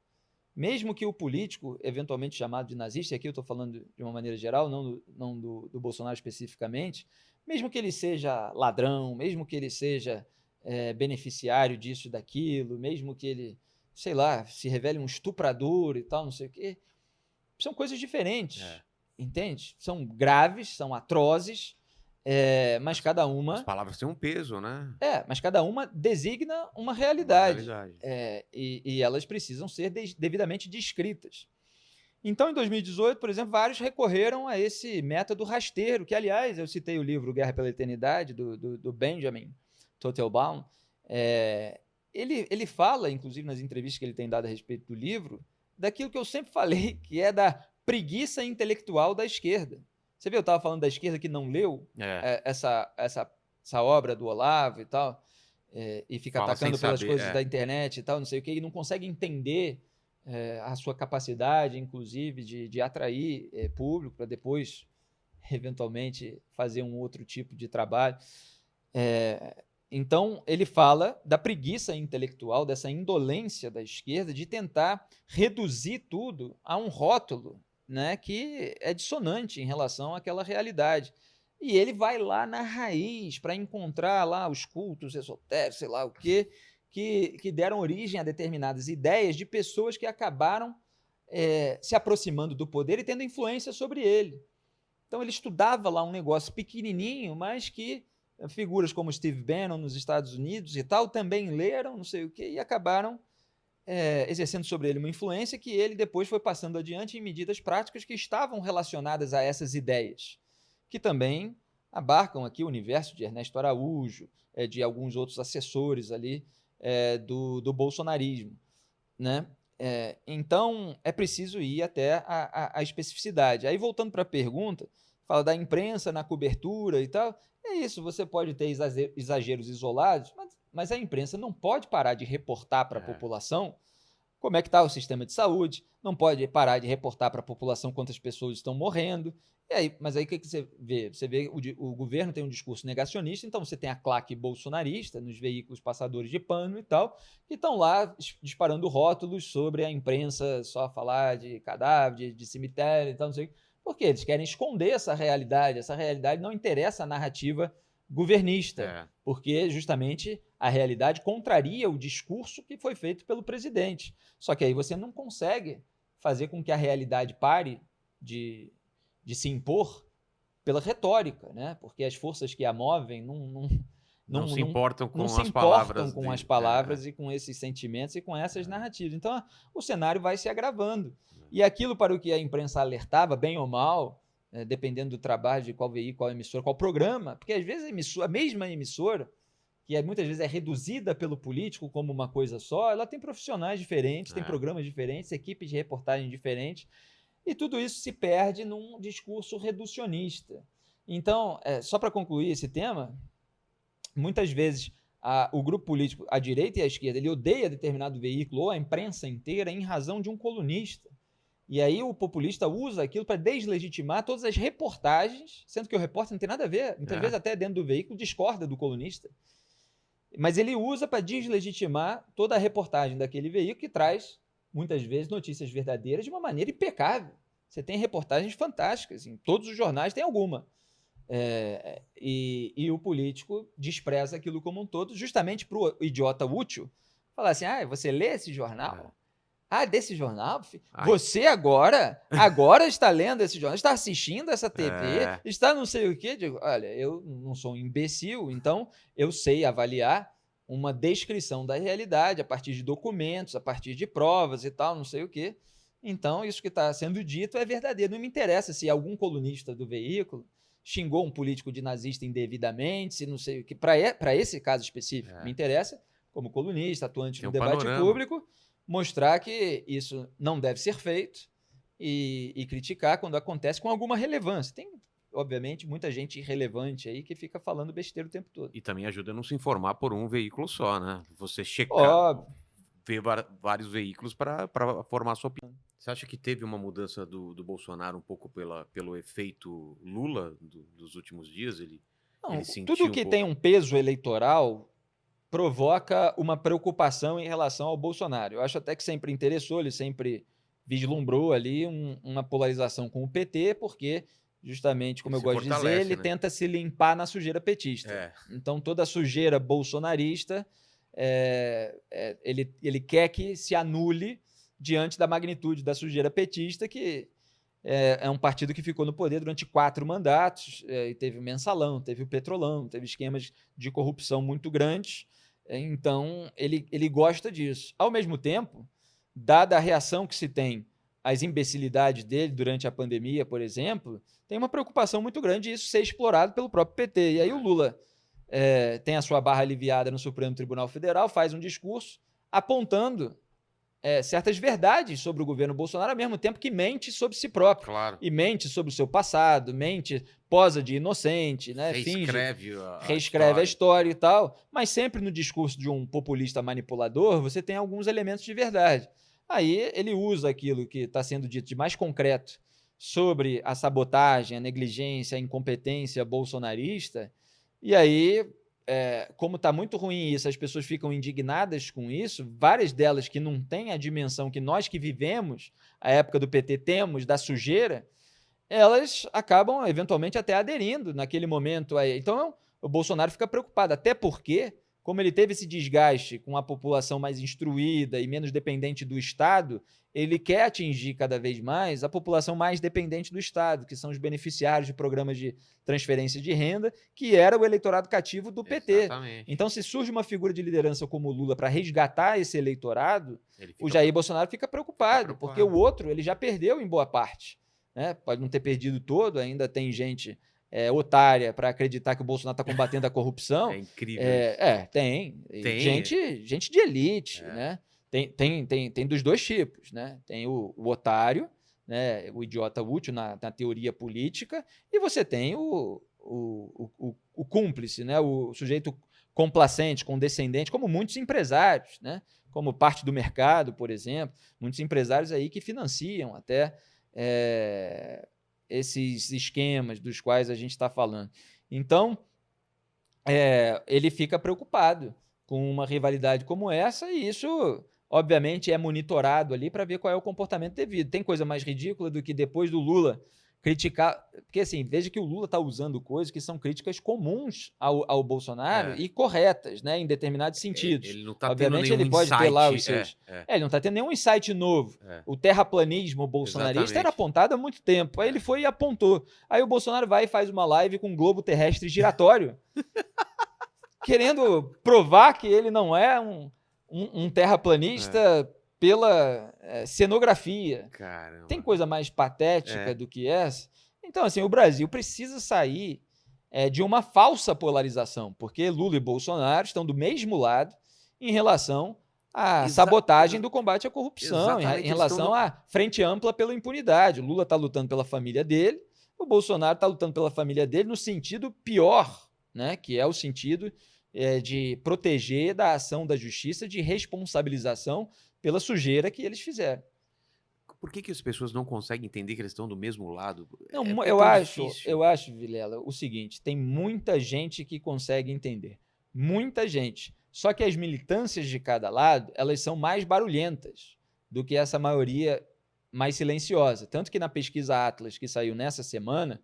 Mesmo que o político, eventualmente chamado de nazista, e aqui eu estou falando de uma maneira geral, não do Bolsonaro especificamente, mesmo que ele seja ladrão, mesmo que ele seja beneficiário disso e daquilo, mesmo que ele, sei lá, se revele um estuprador e tal, não sei o quê, são coisas diferentes, entende? São graves, são atrozes, mas cada uma... As palavras têm um peso, né? Mas cada uma designa uma realidade. E elas precisam ser devidamente descritas. Então, em 2018, por exemplo, vários recorreram a esse método rasteiro, que, aliás, eu citei o livro Guerra pela Eternidade, do Benjamin Teitelbaum. Ele fala, inclusive nas entrevistas que ele tem dado a respeito do livro, daquilo que eu sempre falei, que é da preguiça intelectual da esquerda. Você viu, eu estava falando da esquerda que não leu essa obra do Olavo e tal, e fica atacando pelas coisas da internet e tal, não sei o quê, e não consegue entender a sua capacidade, inclusive, de atrair público para depois, eventualmente, fazer um outro tipo de trabalho. Então, ele fala da preguiça intelectual, dessa indolência da esquerda de tentar reduzir tudo a um rótulo, né, que é dissonante em relação àquela realidade. E ele vai lá na raiz para encontrar lá os cultos esotéricos, sei lá o quê, que deram origem a determinadas ideias de pessoas que acabaram se aproximando do poder e tendo influência sobre ele. Então ele estudava lá um negócio pequenininho, mas que figuras como Steve Bannon nos Estados Unidos e tal também leram, não sei o quê, e acabaram exercendo sobre ele uma influência que ele depois foi passando adiante em medidas práticas que estavam relacionadas a essas ideias, que também abarcam aqui o universo de Ernesto Araújo, de alguns outros assessores ali do bolsonarismo, né? Então, é preciso ir até a especificidade. Aí, voltando para a pergunta, fala da imprensa na cobertura e tal. É isso, você pode ter exageros isolados, mas a imprensa não pode parar de reportar para a população como é que está o sistema de saúde, não pode parar de reportar para a população quantas pessoas estão morrendo. Mas aí o que você vê? Você vê o governo tem um discurso negacionista, então você tem a claque bolsonarista nos veículos passadores de pano e tal, que estão lá disparando rótulos sobre a imprensa só falar de cadáver, de cemitério e tal, não sei o quê. Por quê? Eles querem esconder essa realidade não interessa a narrativa governista, porque justamente a realidade contraria o discurso que foi feito pelo presidente. Só que aí você não consegue fazer com que a realidade pare de se impor pela retórica, né? Porque as forças que a movem não se importam com as palavras e com esses sentimentos e com essas narrativas. Então, o cenário vai se agravando. E aquilo para o que a imprensa alertava, bem ou mal, dependendo do trabalho, de qual veículo, qual emissora, qual programa, porque às vezes a mesma emissora, que muitas vezes é reduzida pelo político como uma coisa só, ela tem profissionais diferentes, tem programas diferentes, equipes de reportagem diferentes, e tudo isso se perde num discurso reducionista. Então, só para concluir esse tema, muitas vezes o grupo político, a direita e a esquerda, ele odeia determinado veículo ou a imprensa inteira em razão de um colunista. E aí o populista usa aquilo para deslegitimar todas as reportagens, sendo que o repórter não tem nada a ver. Muitas vezes até dentro do veículo discorda do colunista. Mas ele usa para deslegitimar toda a reportagem daquele veículo que traz, muitas vezes, notícias verdadeiras de uma maneira impecável. Você tem reportagens fantásticas, em todos os jornais tem alguma. E o político despreza aquilo como um todo, justamente para o idiota útil falar assim, você lê esse jornal? Desse jornal? Você agora está lendo esse jornal, está assistindo essa TV, está não sei o quê. Digo, olha, eu não sou um imbecil, então eu sei avaliar uma descrição da realidade a partir de documentos, a partir de provas e tal, não sei o quê. Então, isso que está sendo dito é verdadeiro. Não me interessa se algum colunista do veículo xingou um político de nazista indevidamente, se não sei o quê. Para esse caso específico, me interessa, como colunista, atuante no debate público, mostrar que isso não deve ser feito e criticar quando acontece com alguma relevância. Tem, obviamente, muita gente irrelevante aí que fica falando besteira o tempo todo. E também ajuda a não se informar por um veículo só, né? Você checar, ver vários veículos para formar sua opinião. Você acha que teve uma mudança do Bolsonaro um pouco pelo efeito Lula dos últimos dias? Ele sentiu tudo que tem um peso eleitoral provoca uma preocupação em relação ao Bolsonaro. Eu acho até que sempre interessou, ele sempre vislumbrou ali uma polarização com o PT, porque, justamente, como eu gosto de dizer, ele tenta se limpar na sujeira petista. Então, toda a sujeira bolsonarista, ele quer que se anule diante da magnitude da sujeira petista, que é um partido que ficou no poder durante 4 mandatos, e teve o mensalão, teve o petrolão, teve esquemas de corrupção muito grandes. Então, ele gosta disso. Ao mesmo tempo, dada a reação que se tem às imbecilidades dele durante a pandemia, por exemplo, tem uma preocupação muito grande disso ser explorado pelo próprio PT. E aí o Lula tem a sua barra aliviada no Supremo Tribunal Federal, faz um discurso apontando certas verdades sobre o governo Bolsonaro, ao mesmo tempo que mente sobre si próprio. Claro. E mente sobre o seu passado, posa de inocente, né? Reescreve a história e tal, mas sempre no discurso de um populista manipulador, você tem alguns elementos de verdade. Aí ele usa aquilo que está sendo dito de mais concreto sobre a sabotagem, a negligência, a incompetência bolsonarista, e aí, como está muito ruim isso, as pessoas ficam indignadas com isso, várias delas que não têm a dimensão que nós que vivemos a época do PT temos, da sujeira, elas acabam eventualmente até aderindo naquele momento aí. Então, o Bolsonaro fica preocupado, até porque, como ele teve esse desgaste com a população mais instruída e menos dependente do Estado, ele quer atingir cada vez mais a população mais dependente do Estado, que são os beneficiários de programas de transferência de renda, que era o eleitorado cativo do PT. Exatamente. Então, se surge uma figura de liderança como o Lula para resgatar esse eleitorado, o Jair Bolsonaro fica preocupado, porque o outro ele já perdeu em boa parte. Pode não ter perdido todo, ainda tem gente otária para acreditar que o Bolsonaro está combatendo a corrupção. É incrível. Tem. Gente de elite, né? Tem dos dois tipos, né? Tem o otário, né? O idiota útil na teoria política, e você tem o cúmplice, né? O sujeito complacente, condescendente, como muitos empresários, né? Como parte do mercado, por exemplo, muitos empresários aí que financiam até esses esquemas dos quais a gente está falando. Então, ele fica preocupado com uma rivalidade como essa, e isso, obviamente, é monitorado ali para ver qual é o comportamento devido. Tem coisa mais ridícula do que depois do Lula criticar, porque assim, veja que o Lula está usando coisas que são críticas comuns ao Bolsonaro e corretas, né, em determinados sentidos. Ele não está tendo nenhum ele pode ter lá os seus. Ele não está tendo nenhum insight novo. O terraplanismo bolsonarista era apontado há muito tempo. Aí ele foi e apontou. Aí o Bolsonaro vai e faz uma live com um globo terrestre giratório, querendo provar que ele não é um terraplanista pela cenografia. Caramba. Tem coisa mais patética do que essa? Então, assim, o Brasil precisa sair de uma falsa polarização, porque Lula e Bolsonaro estão do mesmo lado em relação à sabotagem do combate à corrupção, em relação à frente ampla pela impunidade. O Lula está lutando pela família dele, o Bolsonaro está lutando pela família dele no sentido pior, né? Que é o sentido de proteger da ação da justiça, de responsabilização pela sujeira que eles fizeram. Por que as pessoas não conseguem entender que eles estão do mesmo lado? Não, eu acho, Vilela, o seguinte, tem muita gente que consegue entender. Muita gente. Só que as militâncias de cada lado, elas são mais barulhentas do que essa maioria mais silenciosa. Tanto que na pesquisa Atlas, que saiu nessa semana,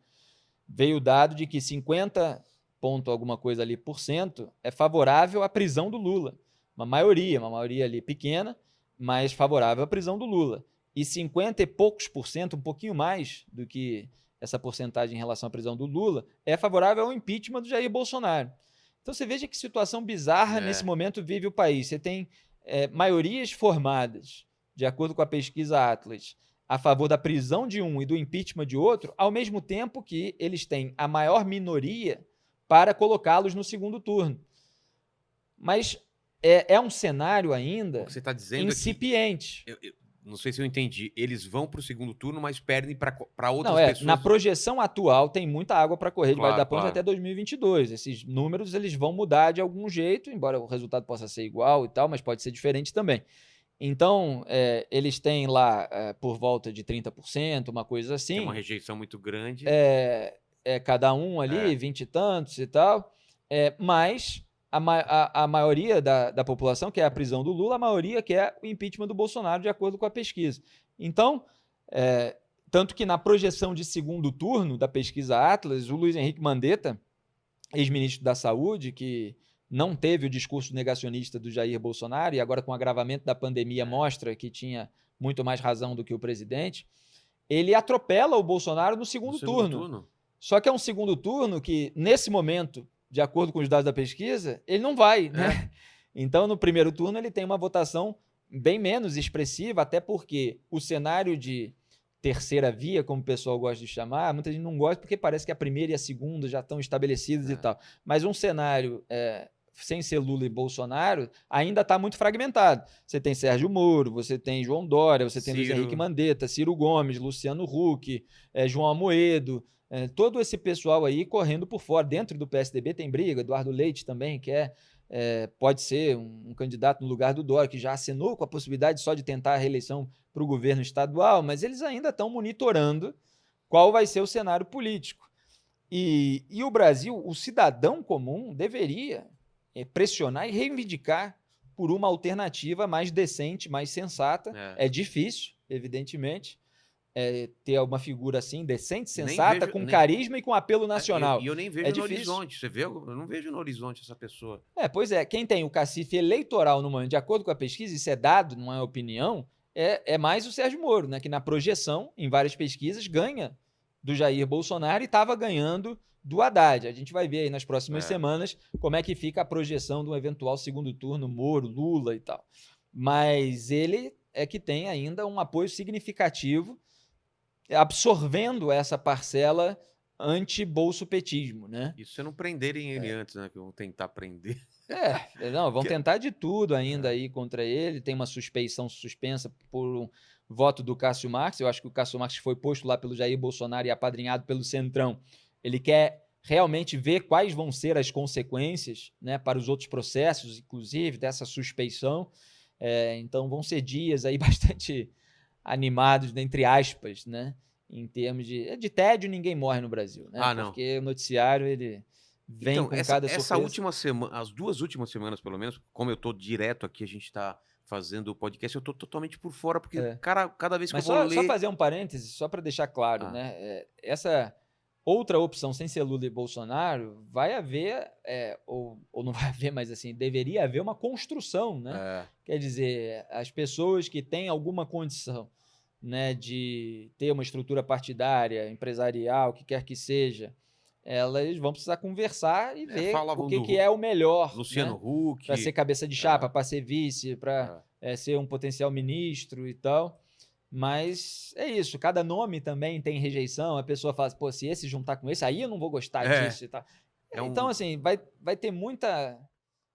veio o dado de que 50 ponto alguma coisa ali por cento é favorável à prisão do Lula. Uma maioria ali pequena, mas favorável à prisão do Lula. E 50 e poucos por cento, um pouquinho mais do que essa porcentagem em relação à prisão do Lula, é favorável ao impeachment do Jair Bolsonaro. Então você veja que situação bizarra nesse momento vive o país. Você tem maiorias formadas, de acordo com a pesquisa Atlas, a favor da prisão de um e do impeachment de outro, ao mesmo tempo que eles têm a maior minoria para colocá-los no segundo turno. Mas é um cenário ainda o que você tá dizendo incipiente. Eu não sei se eu entendi. Eles vão para o segundo turno, mas perdem para outras pessoas. Na projeção atual tem muita água para correr debaixo da ponte até 2022. Esses números eles vão mudar de algum jeito, embora o resultado possa ser igual e tal, mas pode ser diferente também. Então, eles têm lá por volta de 30%, uma coisa assim. Tem uma rejeição muito grande. Cada um ali, 20 e tantos e tal. Mas a maioria da população quer a prisão do Lula, a maioria quer o impeachment do Bolsonaro, de acordo com a pesquisa. Então, tanto que na projeção de segundo turno da pesquisa Atlas, o Luiz Henrique Mandetta, ex-ministro da Saúde, que não teve o discurso negacionista do Jair Bolsonaro, e agora com o agravamento da pandemia mostra que tinha muito mais razão do que o presidente, ele atropela o Bolsonaro no segundo turno. Só que é um segundo turno que, nesse momento, de acordo com os dados da pesquisa, ele não vai, né? Então, no primeiro turno, ele tem uma votação bem menos expressiva, até porque o cenário de terceira via, como o pessoal gosta de chamar, muita gente não gosta porque parece que a primeira e a segunda já estão estabelecidas e tal. Mas um cenário sem ser Lula e Bolsonaro ainda está muito fragmentado. Você tem Sérgio Moro, você tem João Dória, você tem Luiz Henrique Mandetta, Ciro Gomes, Luciano Huck, João Amoedo, todo esse pessoal aí correndo por fora. Dentro do PSDB tem briga, Eduardo Leite também, que pode ser um candidato no lugar do Dória, que já assinou com a possibilidade só de tentar a reeleição para o governo estadual, mas eles ainda estão monitorando qual vai ser o cenário político. E o Brasil, o cidadão comum, deveria pressionar e reivindicar por uma alternativa mais decente, mais sensata. É difícil, evidentemente, ter uma figura assim, decente, sensata, com carisma e com apelo nacional. E eu nem vejo no horizonte, você vê? Eu não vejo no horizonte essa pessoa. Pois é, quem tem o cacife eleitoral no momento, de acordo com a pesquisa, isso é dado, não é opinião, é mais o Sérgio Moro, né, que na projeção, em várias pesquisas, ganha do Jair Bolsonaro e estava ganhando do Haddad. A gente vai ver aí nas próximas semanas como é que fica a projeção de um eventual segundo turno, Moro, Lula e tal. Mas ele é que tem ainda um apoio significativo, absorvendo essa parcela anti-bolsopetismo, né? Isso se não prenderem ele antes, né? Que vão tentar prender. Não, vão tentar de tudo ainda aí contra ele. Tem uma suspeição suspensa por um voto do Cássio Marques. Eu acho que o Cássio Marques foi posto lá pelo Jair Bolsonaro e apadrinhado pelo Centrão. Ele quer realmente ver quais vão ser as consequências, né, para os outros processos, inclusive, dessa suspeição. Então vão ser dias aí bastante animados, entre aspas, né? Em termos de tédio, ninguém morre no Brasil, né? Não. Porque o noticiário, ele vem Então, com cada essa surpresa. última semana, as 2 últimas semanas, pelo menos, como eu tô direto aqui, a gente tá fazendo o podcast, eu tô totalmente por fora, porque, cara, cada vez que Mas eu vou ler... só fazer um parêntese, só para deixar claro, né? Essa outra opção sem ser Lula e Bolsonaro, vai haver, ou não vai haver, mas assim, deveria haver uma construção, né? Quer dizer, as pessoas que têm alguma condição, né, de ter uma estrutura partidária, empresarial, o que quer que seja, elas vão precisar conversar e ver o que é o melhor. Luciano, né? Huck. Para ser cabeça de chapa, para ser vice, para ser um potencial ministro e tal. Mas é isso, cada nome também tem rejeição. A pessoa fala, pô, se esse juntar com esse, aí eu não vou gostar disso e tal. Então, assim, vai ter muita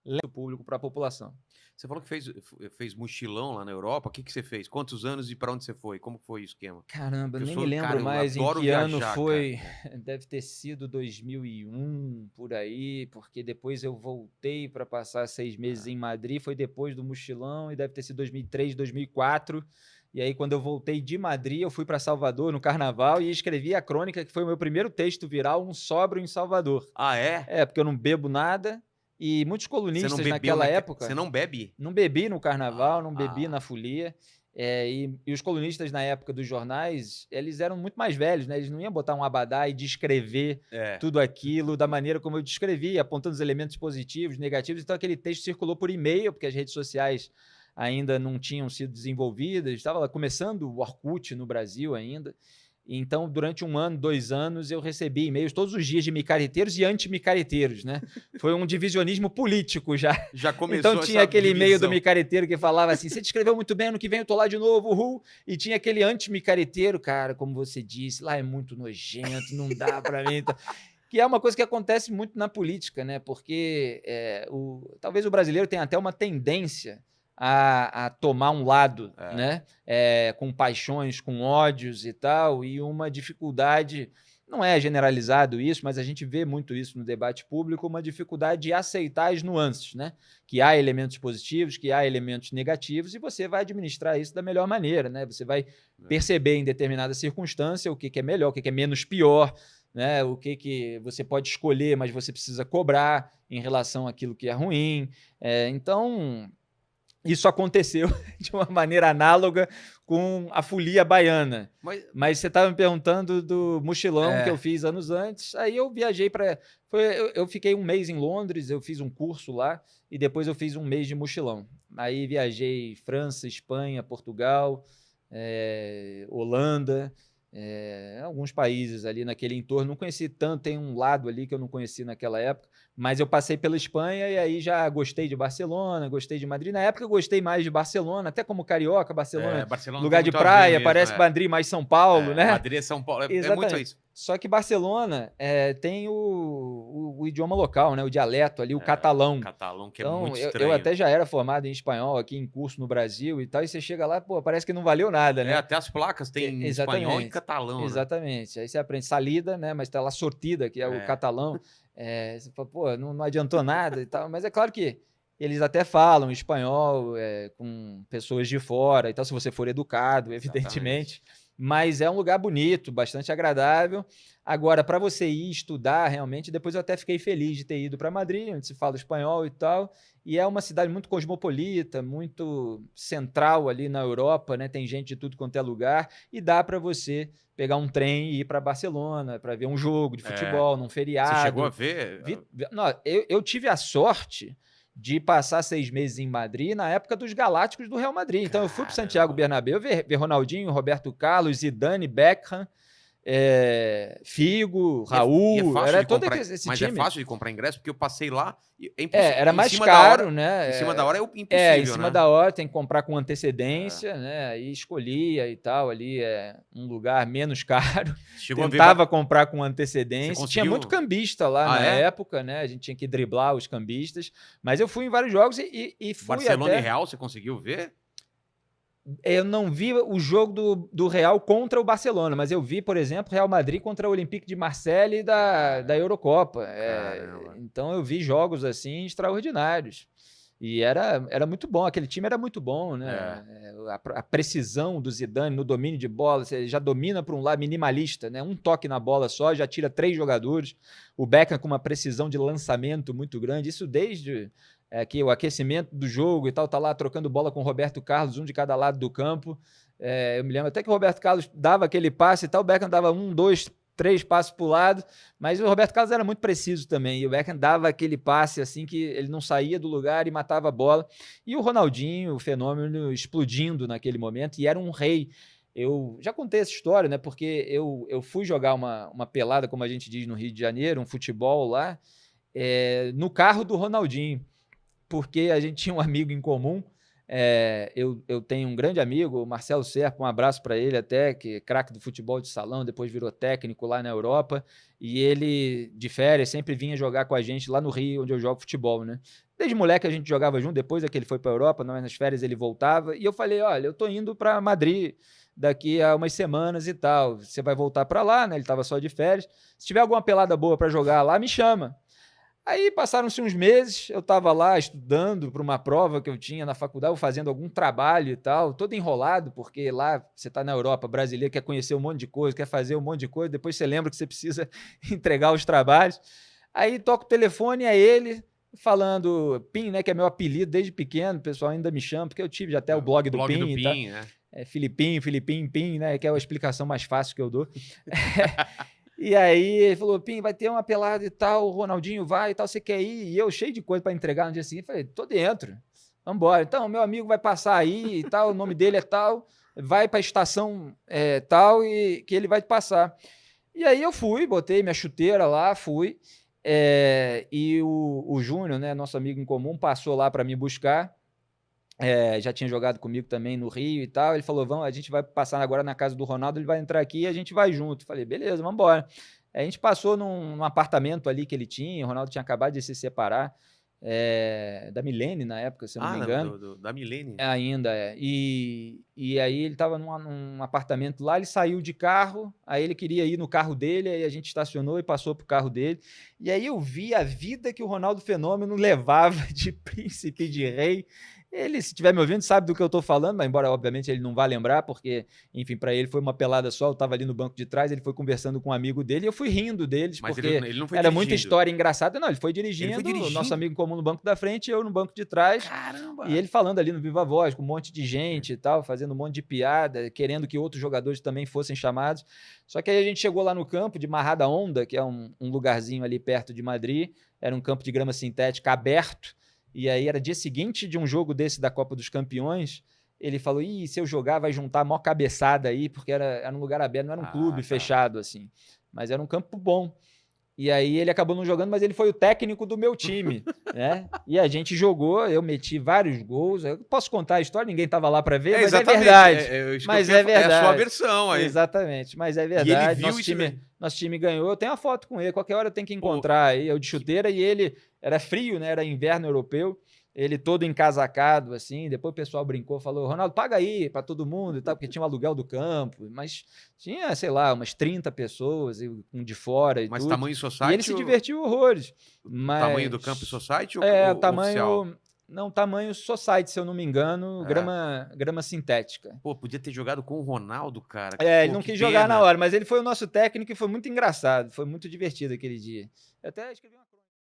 lei do público para a população. Você falou que fez mochilão lá na Europa. O que você fez? Quantos anos e para onde você foi? Como foi o esquema? Caramba, nem me lembro mais em que ano foi. Deve ter sido 2001, por aí, porque depois eu voltei para passar 6 meses em Madrid. Foi depois do mochilão e deve ter sido 2003, 2004. E aí, quando eu voltei de Madrid, eu fui para Salvador no Carnaval e escrevi a crônica, que foi o meu primeiro texto viral, Um Sóbrio em Salvador. Ah, é? Porque eu não bebo nada. E muitos colunistas naquela época... Você não bebe? Não bebi no Carnaval, não bebi na folia. E os colunistas na época dos jornais, eles eram muito mais velhos, né? Eles não iam botar um abadá e descrever tudo aquilo da maneira como eu descrevi, apontando os elementos positivos, negativos. Então aquele texto circulou por e-mail, porque as redes sociais ainda não tinham sido desenvolvidas. Estava começando o Orkut no Brasil ainda. Então, durante 1 ano, 2 anos, eu recebi e-mails todos os dias de micareteiros e anti-micareteiros, né? Foi um divisionismo político já. Já começou. Então, tinha aquele e-mail do micareteiro que falava assim, você descreveu muito bem, ano que vem eu tô lá de novo, uhul. E tinha aquele anti-micareteiro, cara, como você disse, lá é muito nojento, não dá pra mim. Que é uma coisa que acontece muito na política, né? Porque talvez o brasileiro tenha até uma tendência a tomar um lado, né? Com paixões, com ódios e tal, e uma dificuldade, não é generalizado isso, mas a gente vê muito isso no debate público, uma dificuldade de aceitar as nuances, né? Que há elementos positivos, que há elementos negativos, e você vai administrar isso da melhor maneira, né? Você vai perceber em determinada circunstância o que é melhor, o que é menos pior, né? O que você pode escolher, mas você precisa cobrar em relação àquilo que é ruim. Então... Isso aconteceu de uma maneira análoga com a folia baiana. Mas você estava me perguntando do mochilão que eu fiz anos antes. Aí eu viajei para... Eu fiquei 1 mês em Londres, eu fiz um curso lá e depois eu fiz 1 mês de mochilão. Aí viajei França, Espanha, Portugal, Holanda, alguns países ali naquele entorno. Não conheci tanto, tem um lado ali que eu não conheci naquela época. Mas eu passei pela Espanha e aí já gostei de Barcelona, gostei de Madrid. Na época eu gostei mais de Barcelona, até como carioca, Barcelona lugar de praia, mesmo, parece Madrid mais São Paulo, né? Madrid é São Paulo, é muito isso. Só que Barcelona tem o idioma local, né? O dialeto ali, o catalão. O catalão, que então, é muito estranho. Eu até já era formado em espanhol aqui em curso no Brasil e tal, e você chega lá, pô, parece que não valeu nada, né? Até as placas tem espanhol e catalão. Exatamente. Né? Aí você aprende salida, né? Mas tá lá sortida, que é o catalão. Você fala, pô, não adiantou nada e tal. Mas é claro que eles até falam espanhol com pessoas de fora e tal, se você for educado, evidentemente. Exatamente. Mas é um lugar bonito, bastante agradável. Agora, para você ir estudar realmente, depois eu até fiquei feliz de ter ido para Madrid, onde se fala espanhol e tal. E é uma cidade muito cosmopolita, muito central ali na Europa, né? Tem gente de tudo quanto é lugar. E dá para você pegar um trem e ir para Barcelona, para ver um jogo de futebol, num feriado. Você chegou a ver? Não, eu tive a sorte de passar 6 meses em Madrid na época dos Galácticos do Real Madrid. Então eu fui para Santiago Bernabéu ver Ronaldinho, Roberto Carlos, Zidane, Beckham, Figo, E é Raul, fácil era de todo comprar, esse mas time. é fácil de comprar ingresso, porque eu passei lá e é impossível. Era Em mais cima da caro, hora, né? Em cima da hora é impossível, em cima né? da hora tem que comprar com antecedência, né? Aí escolhia e tal, ali um lugar menos caro. Chegou a ver... Tentava comprar com Você antecedência. conseguiu? Tinha muito cambista lá Ah, na é? época, né? A gente tinha que driblar os cambistas. Mas eu fui em vários jogos e fui Barcelona e até... Real, você conseguiu ver? Eu não vi o jogo do Real contra o Barcelona, mas eu vi, por exemplo, Real Madrid contra o Olympique de Marseille da Eurocopa. Caramba. Então eu vi jogos assim extraordinários. E era muito bom, aquele time era muito bom, né? A precisão do Zidane no domínio de bola, você já domina para um lado minimalista, né? Um toque na bola só, já tira 3 jogadores. O Beckham com uma precisão de lançamento muito grande, isso desde que o aquecimento do jogo e tal, tá lá trocando bola com o Roberto Carlos, um de cada lado do campo. Eu me lembro até que o Roberto Carlos dava aquele passe e tal, o Beckham dava 1, 2, 3 passos para o lado, mas o Roberto Carlos era muito preciso também, e o Beckham dava aquele passe assim que ele não saía do lugar e matava a bola, e o Ronaldinho, o fenômeno, explodindo naquele momento, e era um rei. Eu já contei essa história, né? Porque eu fui jogar uma pelada, como a gente diz no Rio de Janeiro, um futebol lá, no carro do Ronaldinho, porque a gente tinha um amigo em comum. Eu tenho um grande amigo, o Marcelo Serpa, um abraço para ele até, que é craque do futebol de salão, depois virou técnico lá na Europa, e ele, de férias, sempre vinha jogar com a gente lá no Rio, onde eu jogo futebol, né? Desde moleque a gente jogava junto, depois é que ele foi para a Europa, nas férias ele voltava, e eu falei, olha, eu tô indo para Madrid daqui a umas semanas e tal, você vai voltar para lá, né? Ele estava só de férias, se tiver alguma pelada boa para jogar lá, me chama. Aí passaram-se uns meses, eu estava lá estudando para uma prova que eu tinha na faculdade, fazendo algum trabalho e tal, todo enrolado, porque lá você está na Europa, brasileiro, quer conhecer um monte de coisa, quer fazer um monte de coisa, depois você lembra que você precisa entregar os trabalhos. Aí toca o telefone, é ele falando, Pim, né, que é meu apelido desde pequeno, o pessoal ainda me chama, porque eu tive até o blog do Pim e tal. Filipinho, Pim, né, que é a explicação mais fácil que eu dou. E aí ele falou, Pim, vai ter uma pelada e tal, o Ronaldinho vai e tal, você quer ir? E eu cheio de coisa para entregar no dia seguinte, falei, tô dentro, vambora. Então, meu amigo vai passar aí e tal, o nome dele é tal, vai para a estação tal e que ele vai te passar. E aí eu fui, botei minha chuteira lá, fui, e o Júnior, né, nosso amigo em comum, passou lá para me buscar. Já tinha jogado comigo também no Rio e tal, ele falou, vamos, a gente vai passar agora na casa do Ronaldo, ele vai entrar aqui e a gente vai junto. Falei, beleza, vamos embora. A gente passou num apartamento ali que ele tinha, o Ronaldo tinha acabado de se separar, da Milene na época, se eu não me engano. Da Milene. Ainda, E aí ele estava num apartamento lá, ele saiu de carro, aí ele queria ir no carro dele, aí a gente estacionou e passou pro carro dele. E aí eu vi a vida que o Ronaldo Fenômeno levava de príncipe, de rei. Ele, se estiver me ouvindo, sabe do que eu estou falando, mas embora, obviamente, ele não vá lembrar, porque, enfim, para ele foi uma pelada só, eu estava ali no banco de trás, ele foi conversando com um amigo dele, e eu fui rindo deles, mas porque ele não foi era dirigindo. Muita história engraçada. Não, ele foi dirigindo, o nosso amigo em comum no banco da frente, eu no banco de trás. Caramba! E ele falando ali no Viva Voz, com um monte de gente e tal, fazendo um monte de piada, querendo que outros jogadores também fossem chamados. Só que aí a gente chegou lá no campo de Marrada Onda, que é um lugarzinho ali perto de Madrid, era um campo de grama sintética aberto. E aí era dia seguinte de um jogo desse da Copa dos Campeões, ele falou, se eu jogar vai juntar a maior cabeçada aí, porque era um lugar aberto, não era um clube fechado assim, mas era um campo bom. E aí ele acabou não jogando, mas ele foi o técnico do meu time, né? E a gente jogou, eu meti vários gols, eu posso contar a história, ninguém estava lá para ver, mas é verdade. É a sua versão aí. Exatamente, mas é verdade. Nosso time ganhou, eu tenho uma foto com ele, qualquer hora eu tenho que encontrar aí, eu de chuteira, e ele era frio, né? Era inverno europeu, ele todo encasacado, assim, depois o pessoal brincou, falou, Ronaldo, paga aí para todo mundo e tal, porque tinha um aluguel do campo, mas tinha, sei lá, umas 30 pessoas de fora e mas tudo. Tamanho society? E ele se divertiu horrores. Mas... Tamanho do campo society ou o tamanho oficial? Não, tamanho society, se eu não me engano, grama sintética. Pô, podia ter jogado com o Ronaldo, cara. Ele não quis jogar na hora, mas ele foi o nosso técnico e foi muito engraçado, foi muito divertido aquele dia. Eu até escrevi uma